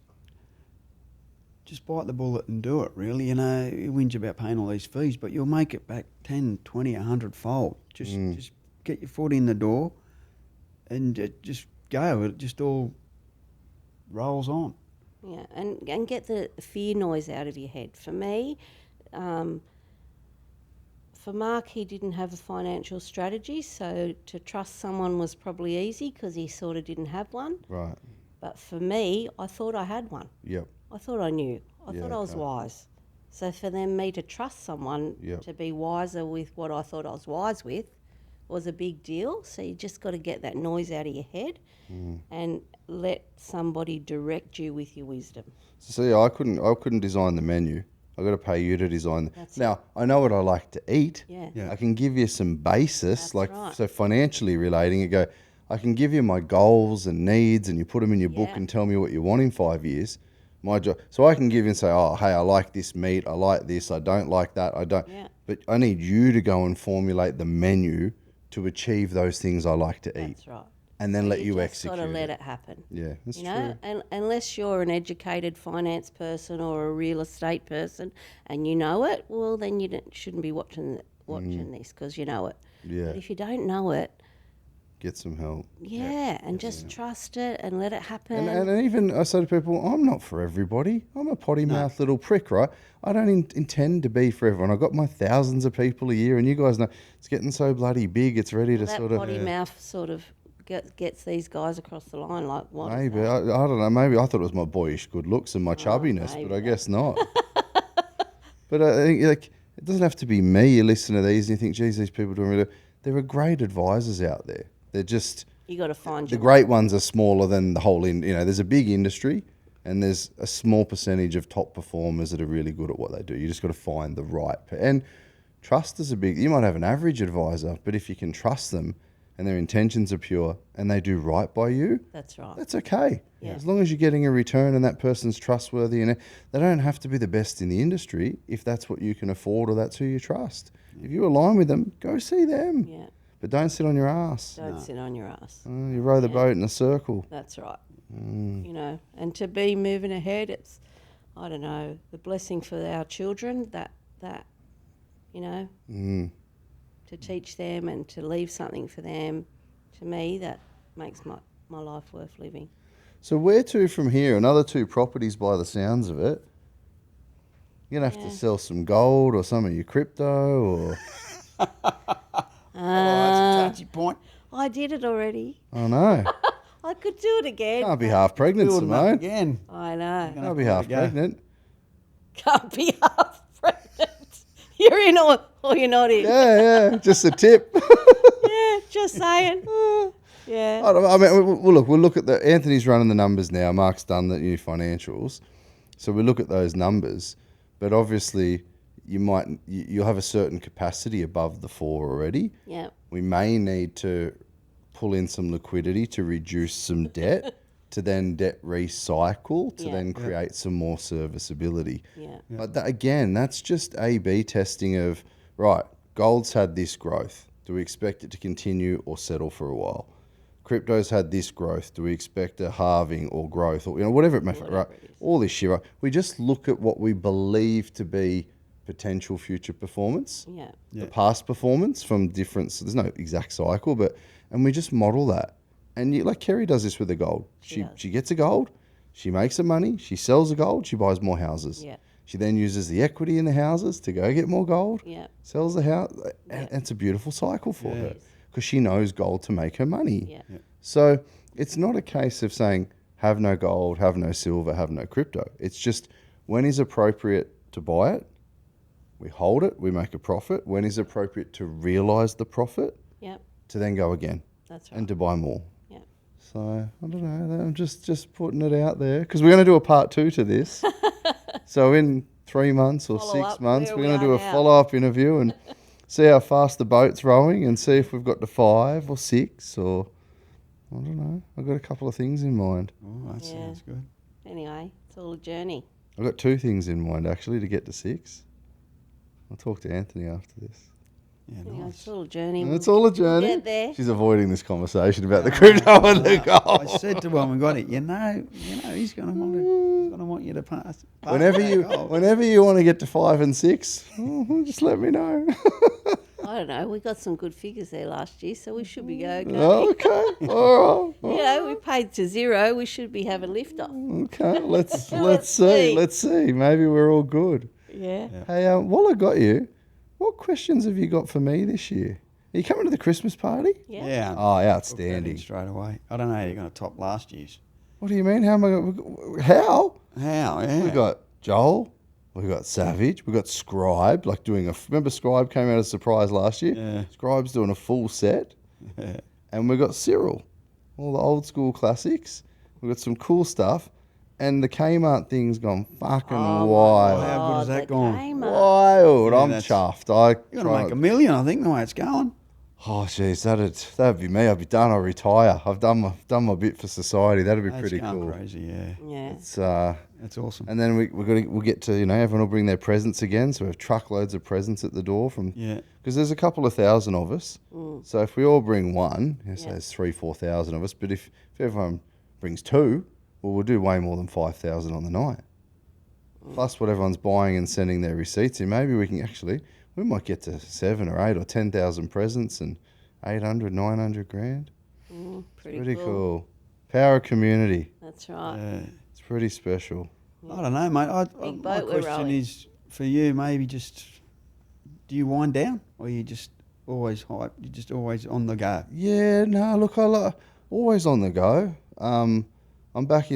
bite the bullet and do it, really. You know, you whinge about paying all these fees, but you'll make it back 10, 20, 100-fold. Just get your foot in the door and just go. It just all rolls on. Yeah, and get the fear noise out of your head. For me, for Mark, he didn't have a financial strategy, so to trust someone was probably easy because he sort of didn't have one. Right. But for me, I thought I had one. Yep. I thought I knew. I thought I was okay. wise. So for me to trust someone to be wiser with what I thought I was wise with was a big deal. So you just got to get that noise out of your head and let somebody direct you with your wisdom. So yeah, I couldn't design the menu. I got to pay you to design. Now I know what I like to eat. Yeah. I can give you some basis, That's like right. so financially relating. You go, I can give you my goals and needs, and you put them in your book Yeah. and tell me what you want in 5 years. My job, so I can give you and say, oh, hey, I like this meat, I like this, I don't like that, I don't. Yeah. But I need you to go and formulate the menu to achieve those things I like to eat, That's right. and then let you just execute. got to let it. it happen. Yeah, that's You true. know, and unless you're an educated finance person or a real estate person and you know it, well, then you shouldn't be watching this because you know it. Yeah. But if you don't know it, Get some help. and just trust it and let it happen. And even I say to people, I'm not for everybody. I'm a potty mouth little prick, right? I don't intend to be for everyone. I've got my thousands of people a year, and you guys know it's getting so bloody big. It's ready to that sort of potty mouth sort of gets these guys across the line. Like what? is maybe that? I don't know. Maybe I thought it was my boyish good looks and my chubbiness, maybe but I guess not. But I think like it doesn't have to be me. You listen to these and you think, geez, these people doing really. There are great advisors out there. They're just You got to find the your great ones are smaller than the whole. There's a big industry, and there's a small percentage of top performers that are really good at what they do. You just got to find the right. And trust is a big. You might have an average advisor, but if you can trust them and their intentions are pure and they do right by you, That's right. that's okay. Yeah. As long as you're getting a return and that person's trustworthy, and they don't have to be the best in the industry if that's what you can afford or that's who you trust. If you align with them, go see them. Yeah. But don't sit on your ass. Don't sit on your ass. You row the boat in a circle. That's right. You know, and to be moving ahead, it's, I don't know, the blessing for our children that you know, to teach them and to leave something for them, to me, that makes my life worth living. So where to from here? Another 2 properties by the sounds of it. You're going to have to sell some gold or some of your crypto or... That's a touchy point. I did it already. I know. I could do it again. Can't be half pregnant, Building up Simone. again. I know. Can't be half pregnant. Can't be half pregnant. You're in or you're not in. Yeah, just a tip. Yeah, just saying. Yeah. I mean, we'll look at the... Anthony's running the numbers now. Mark's done the new financials. So we look at those numbers. But obviously, you'll have a certain capacity above the 4 already. Yeah. We may need to pull in some liquidity to reduce some debt, to then debt recycle, to then create some more serviceability. Yeah. But again, that's just A/B testing of, right, gold's had this growth. Do we expect it to continue or settle for a while? Crypto's had this growth. Do we expect a halving or growth or whatever it may be, right? All this shit, right? We just look at what we believe to be potential future performance, the past performance from different. So there's no exact cycle, and we just model that. And like Kerry does this with the gold. She gets a gold, she makes some money, she sells the gold, she buys more houses. Yeah. She then uses the equity in the houses to go get more gold. Yeah. Sells the house, and it's a beautiful cycle for her because she knows gold to make her money. Yeah. So it's not a case of saying have no gold, have no silver, have no crypto. It's just when is appropriate to buy it, we hold it, we make a profit. When is appropriate to realise the profit, to then go again. That's right. And to buy more. Yeah. So I don't know. I'm just putting it out there because we're going to do a part 2 to this. So in 3 months or Follow 6 up months, where we're we going to are do a now. follow-up interview and see how fast the boat's rowing and see if we've got to 5 or 6 or I don't know. I've got a couple of things in mind. Oh, that sounds good. Anyway, it's all a journey. I've got 2 things in mind actually to get to 6. I'll talk to Anthony after this. Yeah, Anyway, nice. it's all a journey. It's all a journey. Get there. She's avoiding this conversation about the crypto and the gold. I said to him when we got it, he's going to want you to pass. Whenever you want to get to 5 and 6, just let me know. I don't know. We got some good figures there last year, so we should be okay. Okay, all right. You know, we paid to 0. We should be having lift off. Okay, let's see. Let's see. Maybe we're all good. Yeah. Hey, while I got you, what questions have you got for me this year? Are you coming to the Christmas party? Yeah. Yeah. Oh, Book that in outstanding. straight away. I don't know how you're going to top last year's. What do you mean? How am I going? How? How? Yeah. We got Joel. We got Savage. We got Scribe. Like remember Scribe came out as a surprise last year. Yeah. Scribe's doing a full set. Yeah. And we got Cyril. All the old school classics. We got some cool stuff. And the Kmart thing's gone fucking wild. How good has that gone? Wild. Yeah, I'm that's- chuffed. You're going to make $1 million, I think, the way it's going. Oh, jeez, that'd be me. I'd be done. I'll retire. I've done my bit for society. That'd be That's pretty going cool. crazy, yeah. Yeah. It's That's awesome. and then we'll get to everyone will bring their presents again. So we have truckloads of presents at the door from because there's a couple of thousand of us. So if we all bring one, so there's 3,000-4,000 of us. But if everyone brings 2, well, we'll do way more than 5,000 on the night. Plus what everyone's buying and sending their receipts in. Maybe we might get to 7 or 8 or 10,000 presents and 800, 900 grand. Pretty cool. Power of community. That's right. It's pretty special. I don't know, mate. My Big boat we're question rowing. is for you, maybe just do you wind down or you just always hype? You're just always on the go? Yeah, no, look, always on the go. I'm back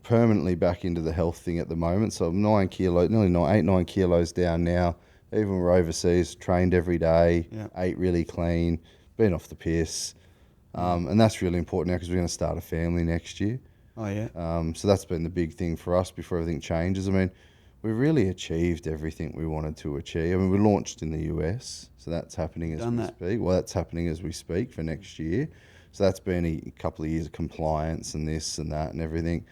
permanently back into the health thing at the moment. So I'm 9 kilos, nearly 9 kilos down now. Even when we're overseas, trained every day, ate really clean, been off the piss. And that's really important now because we're going to start a family next year. Oh, yeah. So that's been the big thing for us before everything changes. I mean, we really achieved everything we wanted to achieve. I mean, we launched in the US, so that's happening as we speak. Well, that's happening as we speak for next year. So that's been a couple of years of compliance and this and that and everything.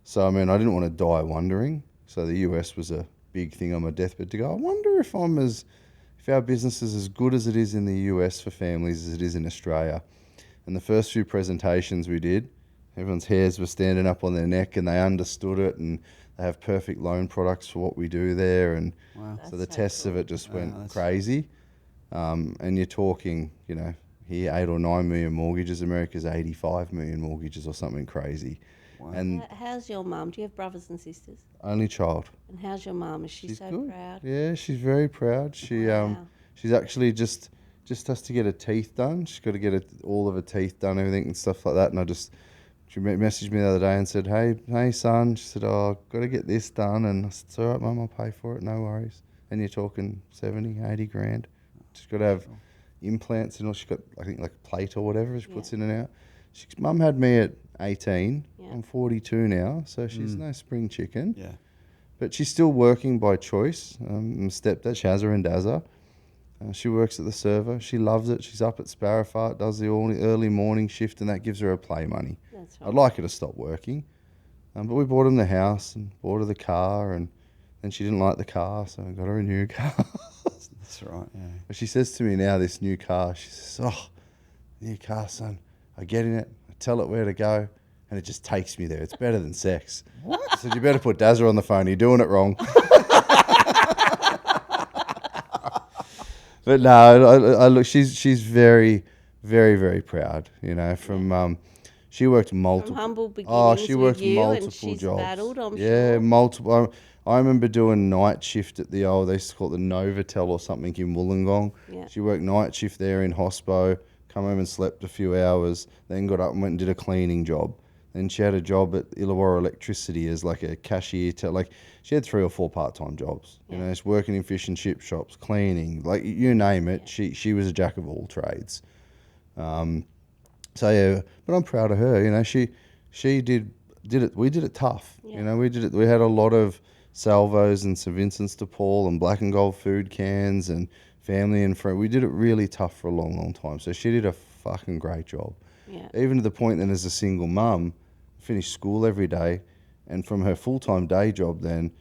So, I mean, I didn't want to die wondering. So the US was a big thing on my deathbed to go, I wonder if our business is as good as it is in the US for families as it is in Australia. And the first few presentations we did, everyone's hairs were standing up on their neck and they understood it, and they have perfect loan products for what we do there. And so the tests of it just went crazy. And you're talking, you know, here 8 or 9 million mortgages. America's 85 million mortgages or something crazy. Wow. And how's your mum? Do you have brothers and sisters? Only child. And how's your mum? Is she's so good. Proud? Yeah, she's very proud. She's actually just has to get her teeth done. She's got to get all of her teeth done, everything and stuff like that. And she messaged me the other day and said, hey son, she said, oh, I've got to get this done. And I said, it's all right, Mum, I'll pay for it, no worries. And you're talking 70, 80 grand. She's got to have implants and all. She's got, I think, like a plate or whatever she puts in and out. Mum had me at 18. I'm 42 now, so she's no spring chicken. Yeah. But she's still working by choice. My stepdad, she has her and Dazza. She works at the server. She loves it. She's up at Sparrowfart, does the early morning shift, and that gives her play money. That's right. I'd like her to stop working. But we bought them the house and bought her the car, and then she didn't like the car, so I got her a new car. That's right, yeah. But she says to me now, this new car, she says, oh, new car, son. I get in it, I tell it where to go, and it just takes me there. It's better than sex. What? I said, you better put Dazza on the phone. You're doing it wrong. But no, I look. She's very, very, very proud. You know, from she worked multiple. From humble beginnings. Oh, she worked with you, multiple and she's jobs. Battled, I'm yeah, sure. multiple. I remember doing night shift at the old. They used to call it the Novotel or something in Wollongong. Yeah. She worked night shift there in hospo. Come home and slept a few hours. Then got up and went and did a cleaning job. Then she had a job at Illawarra Electricity as like a cashier. She had 3 or 4 part-time jobs. Yeah. You know, she's working in fish and chip shops, cleaning, like you name it. Yeah. She was a jack of all trades. So yeah, but I'm proud of her. You know, she did it. We did it tough. Yeah. You know, we did it. We had a lot of salvos and St Vincent's de Paul and black and gold food cans and family and friends. We did it really tough for a long, long time. So she did a fucking great job. Yeah. Even to the point that as a single mum, finished school every day, and from her full-time day job then,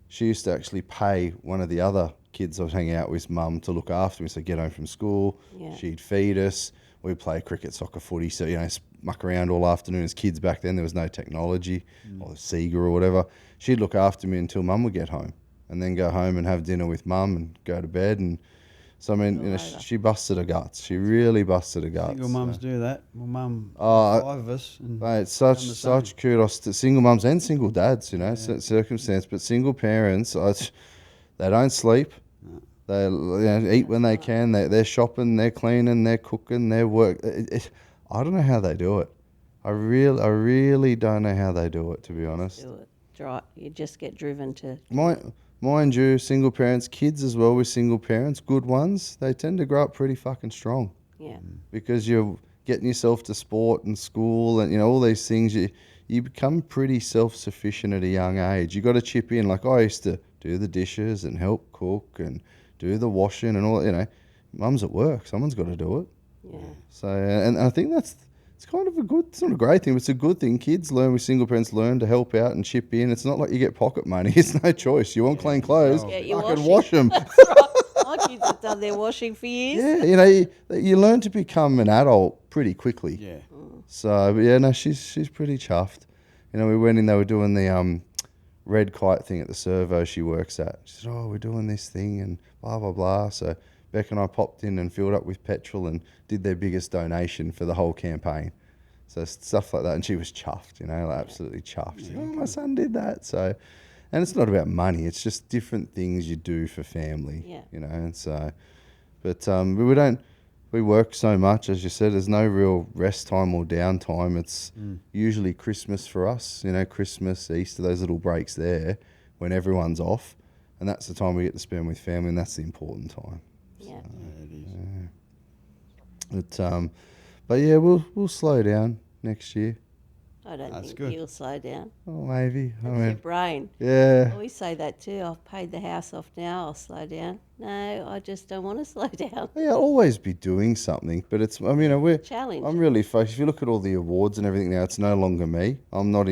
she used to actually pay one of the other kids I was hanging out with, mum, to look after me. So get home from school, she'd feed us, we'd play cricket, soccer, footy, so, you know, muck around all afternoon. As kids back then, there was no technology or Sega or whatever. She'd look after me until mum would get home, and then go home and have dinner with mum and go to bed. And so, I mean, you know, she busted her guts. She really busted her guts. Single mums do that. Well, mum, 5 of us. Mate, such kudos to single mums and single dads, you know, circumstance. But single parents, they don't sleep. No. They eat when they can. They're shopping, they're cleaning, they're cooking, they're work. I don't know how they do it. I really don't know how they do it, to be honest. Do it. Right. You just get driven to... Mind you, single parents, kids as well with single parents, good ones, they tend to grow up pretty fucking strong. Yeah. Because you're getting yourself to sport and school and, you know, all these things. You become pretty self-sufficient at a young age. You got to chip in. Like I used to do the dishes and help cook and do the washing and all, you know. Mum's at work. Someone's got to do it. Yeah. So, and I think it's kind of it's not a great thing, but it's a good thing. Kids with single parents learn to help out and chip in. It's not like you get pocket money. It's no choice. You want clean clothes, I can wash them. That's right. My kids have done their washing for years. Yeah, you know, you learn to become an adult pretty quickly. Yeah. So, but yeah, no, she's pretty chuffed. You know, we went in, they were doing the red kite thing at the servo she works at. She said, oh, we're doing this thing and blah, blah, blah. So Beck and I popped in and filled up with petrol and did their biggest donation for the whole campaign. So stuff like that. And she was chuffed, you know, like absolutely chuffed. Yeah. Oh, my son did that. So, and it's not about money. It's just different things you do for family, you know. And so, but we work so much, as you said, there's no real rest time or downtime. It's usually Christmas for us, you know, Christmas, Easter, those little breaks there when everyone's off. And that's the time we get to spend with family, and that's the important time. Yeah, it is. Yeah. But yeah, we'll slow down next year. I don't That's think good. you'll slow down. Oh, maybe. That's your brain. I Yeah. always say that too. I've paid the house off now. I'll slow down. No, I just don't want to slow down. Yeah, I'll always be doing something, but it's, I mean, Challenge. I'm really focused. If you look at all the awards and everything now, it's no longer me. I'm not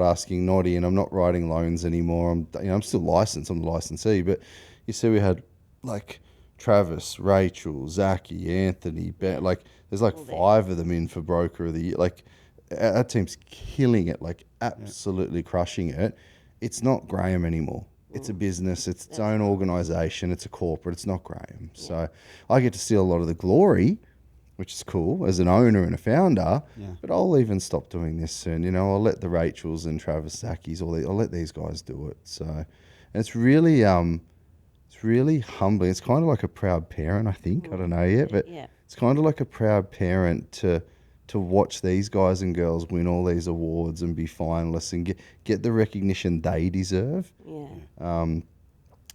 asking naughty, and I'm not writing loans anymore. I'm still licensed. I'm the licensee, but you see we had like Travis, Rachel, Zachy, Anthony, Ben, like there's like 5 of them in for Broker of the Year. Like our team's killing it, like absolutely crushing it. It's not Graham anymore. It's a business. It's its own organisation. It's a corporate. It's not Graham. So I get to steal a lot of the glory, which is cool as an owner and a founder. Yeah. But I'll even stop doing this soon. You know, I'll let the Rachels and Travis Zackies, I'll let these guys do it. So, and it's really humbling. It's kind of like a proud parent, I think. I don't know yet, but it's kind of like a proud parent to watch these guys and girls win all these awards and be finalists and get the recognition they deserve. Yeah.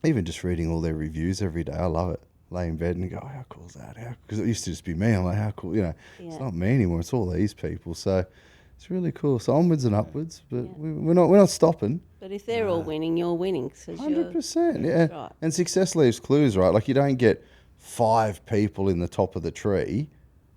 Even just reading all their reviews every day, I love it. Lay in bed and go, how cool is that? Because it used to just be me. I'm like, how cool, It's not me anymore. It's all these people. So it's really cool. So onwards and upwards, but we're not stopping. But if they're all winning, you're winning. 100%. Yeah. Right. And success leaves clues, right? Like you don't get 5 people in the top of the tree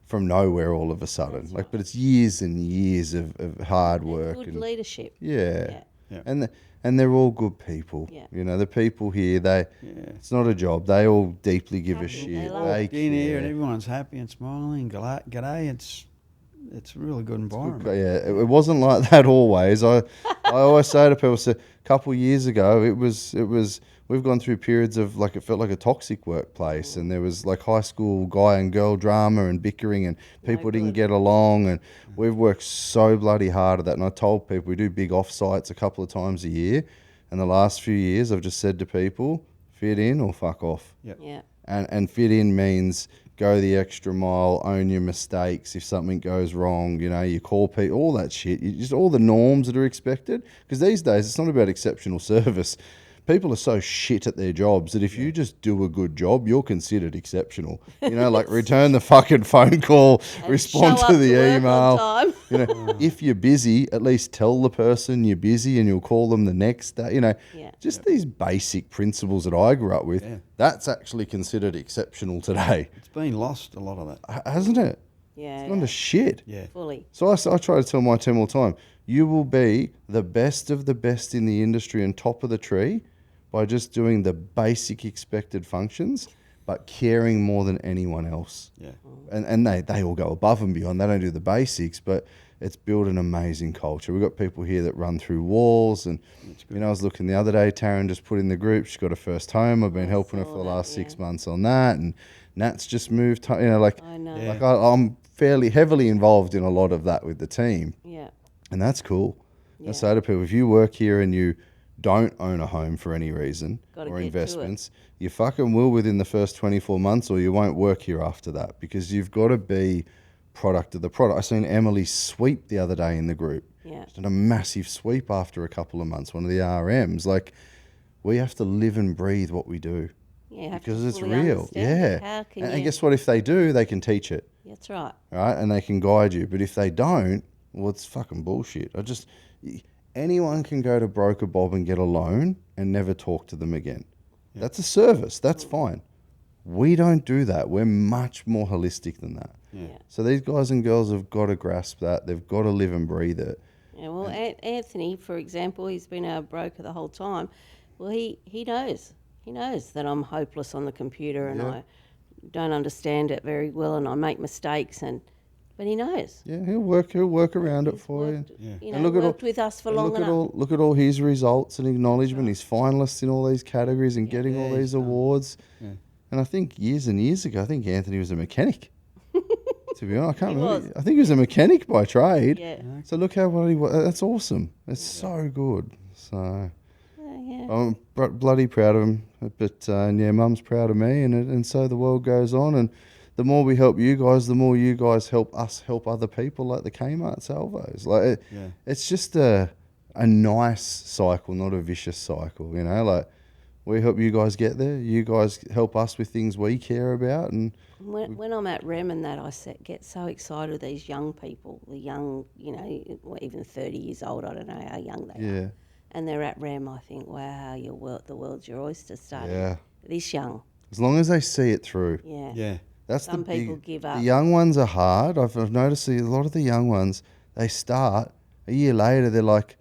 from nowhere all of a sudden. But it's years and years of hard work. Good and leadership. Yeah. Yeah. And they're all good people. Yeah. The people here, it's not a job. They all deeply give a shit. Walk in here and everyone's happy and smiling. G'day. It's a really good environment. Yeah, it wasn't like that always. I always say to people, a couple of years ago, it was. We've gone through periods of like it felt like a toxic workplace, and there was like high school guy and girl drama and bickering, and people didn't get along. And we've worked so bloody hard at that. And I told people we do big off-sites a couple of times a year. And the last few years, I've just said to people, fit in or fuck off. Yep. Yeah. And fit in means go the extra mile, own your mistakes. If something goes wrong, you call people, all that shit. Just all the norms that are expected. Because these days, it's not about exceptional service. People are so shit at their jobs that if you just do a good job, you're considered exceptional. Like return the fucking phone call, And respond show to up the work on email. time. If you're busy, at least tell the person you're busy and you'll call them the next day. Just these basic principles that I grew up with. Yeah. That's actually considered exceptional today, It's been lost, a lot of that. hasn't it? Yeah. It's gone to shit. Yeah. Fully. So I try to tell my team all the time, you will be the best of the best in the industry and top of the tree by just doing the basic expected functions, but caring more than anyone else. Yeah. And they all go above and beyond. They don't do the basics, but it's built an amazing culture. We've got people here that run through walls. And, I was looking the other day, Taryn just put in the group, she's got her first home. I've been helping her for the last 6 months on that. And Nat's just moved home. I know. Yeah. Like I'm fairly heavily involved in a lot of that with the team. Yeah. And that's cool. Yeah. I say to people, if you work here and you don't own a home for any reason Gotta or get to investments, you fucking will within the first 24 months or you won't work here after that because you've got to be product of the product. I seen Emily sweep the other day in the group. Yeah. She's done a massive sweep after a couple of months, one of the RMs. Like, we have to live and breathe what we do Yeah. You have because to it's fully real. understand it. Yeah. How can And you? guess what? If they do, they can teach it. That's right. Right, and they can guide you. But if they don't, well, it's fucking bullshit. Anyone can go to Broker Bob and get a loan and never talk to them again. Yeah. That's a service. That's fine. We don't do that. We're much more holistic than that. Yeah. So these guys and girls have got to grasp that. They've got to live and breathe it. Yeah, well, Anthony, for example, he's been our broker the whole time. Well, he knows. He knows that I'm hopeless on the computer and I don't understand it very well and I make mistakes but he knows. Yeah, he'll work around it for Worked, you. you And know, look at worked with us for long enough. Look at all his results and acknowledgement. He's finalist in all these categories and getting all these awards. Yeah. And I think years and years ago, I think Anthony was a mechanic. To be honest, I can't He remember. was. I think he was a mechanic by trade. Yeah. So look how well he was. That's awesome. It's so good. So Yeah. I'm bloody proud of him. But Mum's proud of me, and so the world goes on. And the more we help you guys, the more you guys help us help other people, like the Kmart Salvos. Like it's just a nice cycle, not a vicious cycle. Like We help you guys get there. You guys help us with things we care about. And when I'm at REM and that, get so excited with these young people, the young, even 30 years old, I don't know how young they are. And they're at REM, I think, wow, the world's your oyster starting this young. As long as they see it through. Yeah. Yeah. That's Some people give up. The young ones are hard. I've noticed a lot of the young ones, they start, a year later, they're like,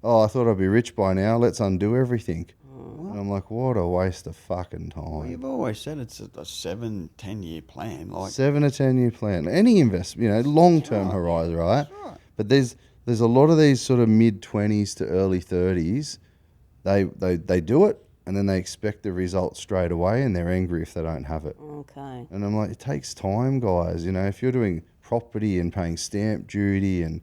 oh, I thought I'd be rich by now. Let's undo everything. And I'm like, what a waste of fucking time. Well, you've always said it's a 7-10 year plan. 7 to 10 year plan. Any investment, long-term horizon, right? That's right. But there's a lot of these sort of mid-20s to early 30s. They do it, and then they expect the result straight away, and they're angry if they don't have it. Okay. And I'm like, it takes time, guys. If you're doing property and paying stamp duty and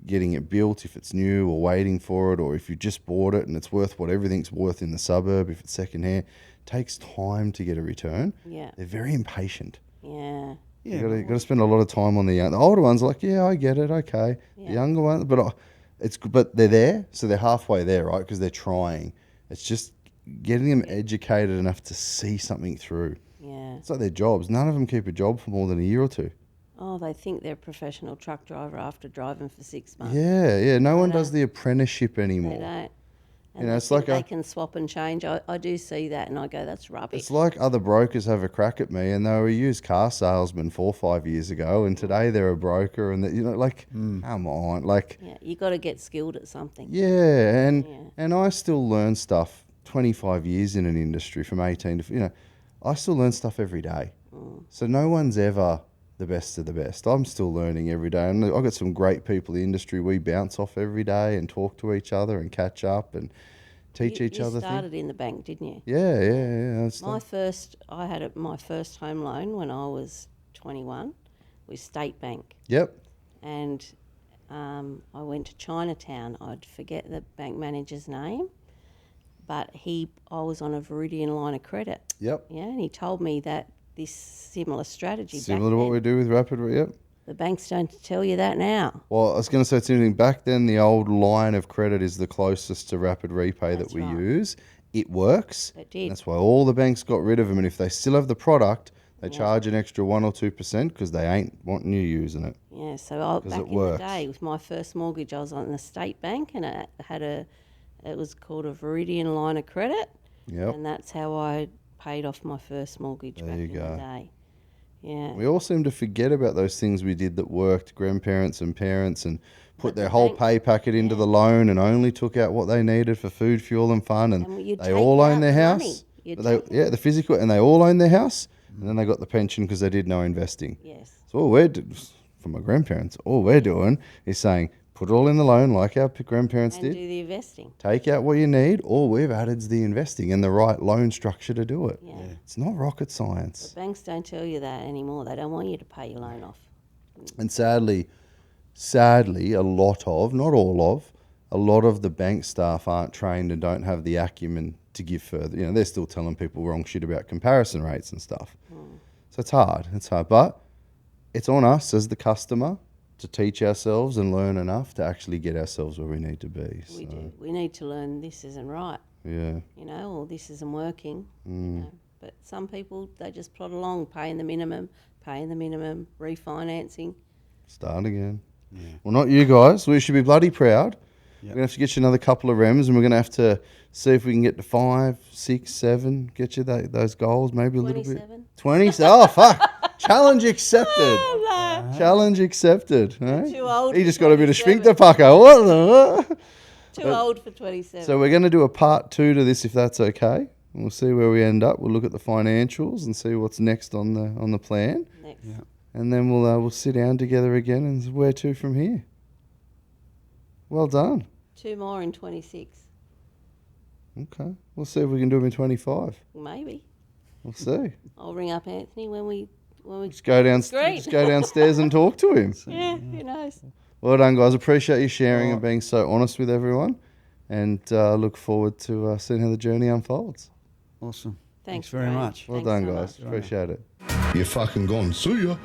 getting it built if it's new, or waiting for it, or if you just bought it and it's worth what everything's worth in the suburb if it's secondhand, it takes time to get a return. Yeah. They're very impatient. Yeah. You got to spend a lot of time on the older ones. Like, yeah, I get it, okay. Yeah. The younger ones, but they're there, so they're halfway there, right? Because they're trying. It's just getting them educated enough to see something through. Yeah. It's like their jobs. None of them keep a job for more than a year or two. Oh, they think they're a professional truck driver after driving for 6 months. Yeah. No one does the apprenticeship anymore. They don't. And It's think like they can swap and change. I do see that, and I go, that's rubbish. It's like other brokers have a crack at me, and they were a used car salesman 4 or 5 years ago, and today they're a broker, and come on, Yeah, you got to get skilled at something. Yeah, and I still learn stuff. 25 years in an industry from 18 to I still learn stuff every day. So no one's ever the best of the best. I'm still learning every day, and I've got some great people in the industry. We bounce off every day and talk to each other and catch up and teach each other You things. started in the bank, didn't you? Yeah. I had my first home loan when I was 21 with State Bank. Yep. And I went to Chinatown. I'd forget the bank manager's name, but I was on a Viridian line of credit. Yep. Yeah, and he told me that this similar strategy. Similar to what we do with Rapid. Yep. The banks don't tell you that now. Well, I was going to say it's interesting. Back then, the old line of credit is the closest to Rapid Repay that we use. It works. It did. That's why all the banks got rid of them. And if they still have the product, they charge an extra 1 or 2% because they ain't wanting you using it. Yeah, so back in the day, with my first mortgage, I was on the State Bank, and it was called a Viridian line of credit. Yep. And that's how I paid off my first mortgage There back you in go. the day. Yeah. We all seem to forget about those things we did that worked, grandparents and parents, and put their whole pay packet into the loan and only took out what they needed for food, fuel and fun. And you'd they take all own out their the house. money. The physical, and they all own their house. And then they got the pension because they did no investing. Yes. So from my grandparents, all we're doing is saying, put it all in the loan like our grandparents And did. do the investing. Take out what you need. All we've added is the investing and the right loan structure to do it. Yeah. It's not rocket science. The banks don't tell you that anymore. They don't want you to pay your loan off. And sadly, a lot of the bank staff aren't trained and don't have the acumen to give further. They're still telling people wrong shit about comparison rates and stuff. So it's hard. But it's on us as the customer to teach ourselves and learn enough to actually get ourselves where we need to be. We do. We need to learn this isn't right. Yeah. Or this isn't working. But some people, they just plod along, paying the minimum, refinancing. Start again. Yeah. Well, not you guys. We should be bloody proud. Yep. We're going to have to get you another couple of REMs, and we're going to have to see if we can get to 5, 6, 7, get you those goals, maybe a little bit. 20? Oh, fuck. Challenge accepted. Oh, no. Challenge accepted. Right? Too old. He just got a bit of sphincter pucker. What the? Too old for 27. So we're going to do a part 2 to this, if that's okay. And we'll see where we end up. We'll look at the financials and see what's next on the plan. Next. Yeah. And then we'll sit down together again and where to from here. Well done. 2 more in 26. Okay. We'll see if we can do them in 25. Maybe. We'll see. I'll ring up Anthony when we Just go downstairs and talk to him. Yeah, who knows? Well done, guys. Appreciate you sharing and being so honest with everyone. And look forward to seeing how the journey unfolds. Awesome. Thanks very Graham. much. Well Thanks done, so guys. much. Appreciate it. You fucking gone. See ya.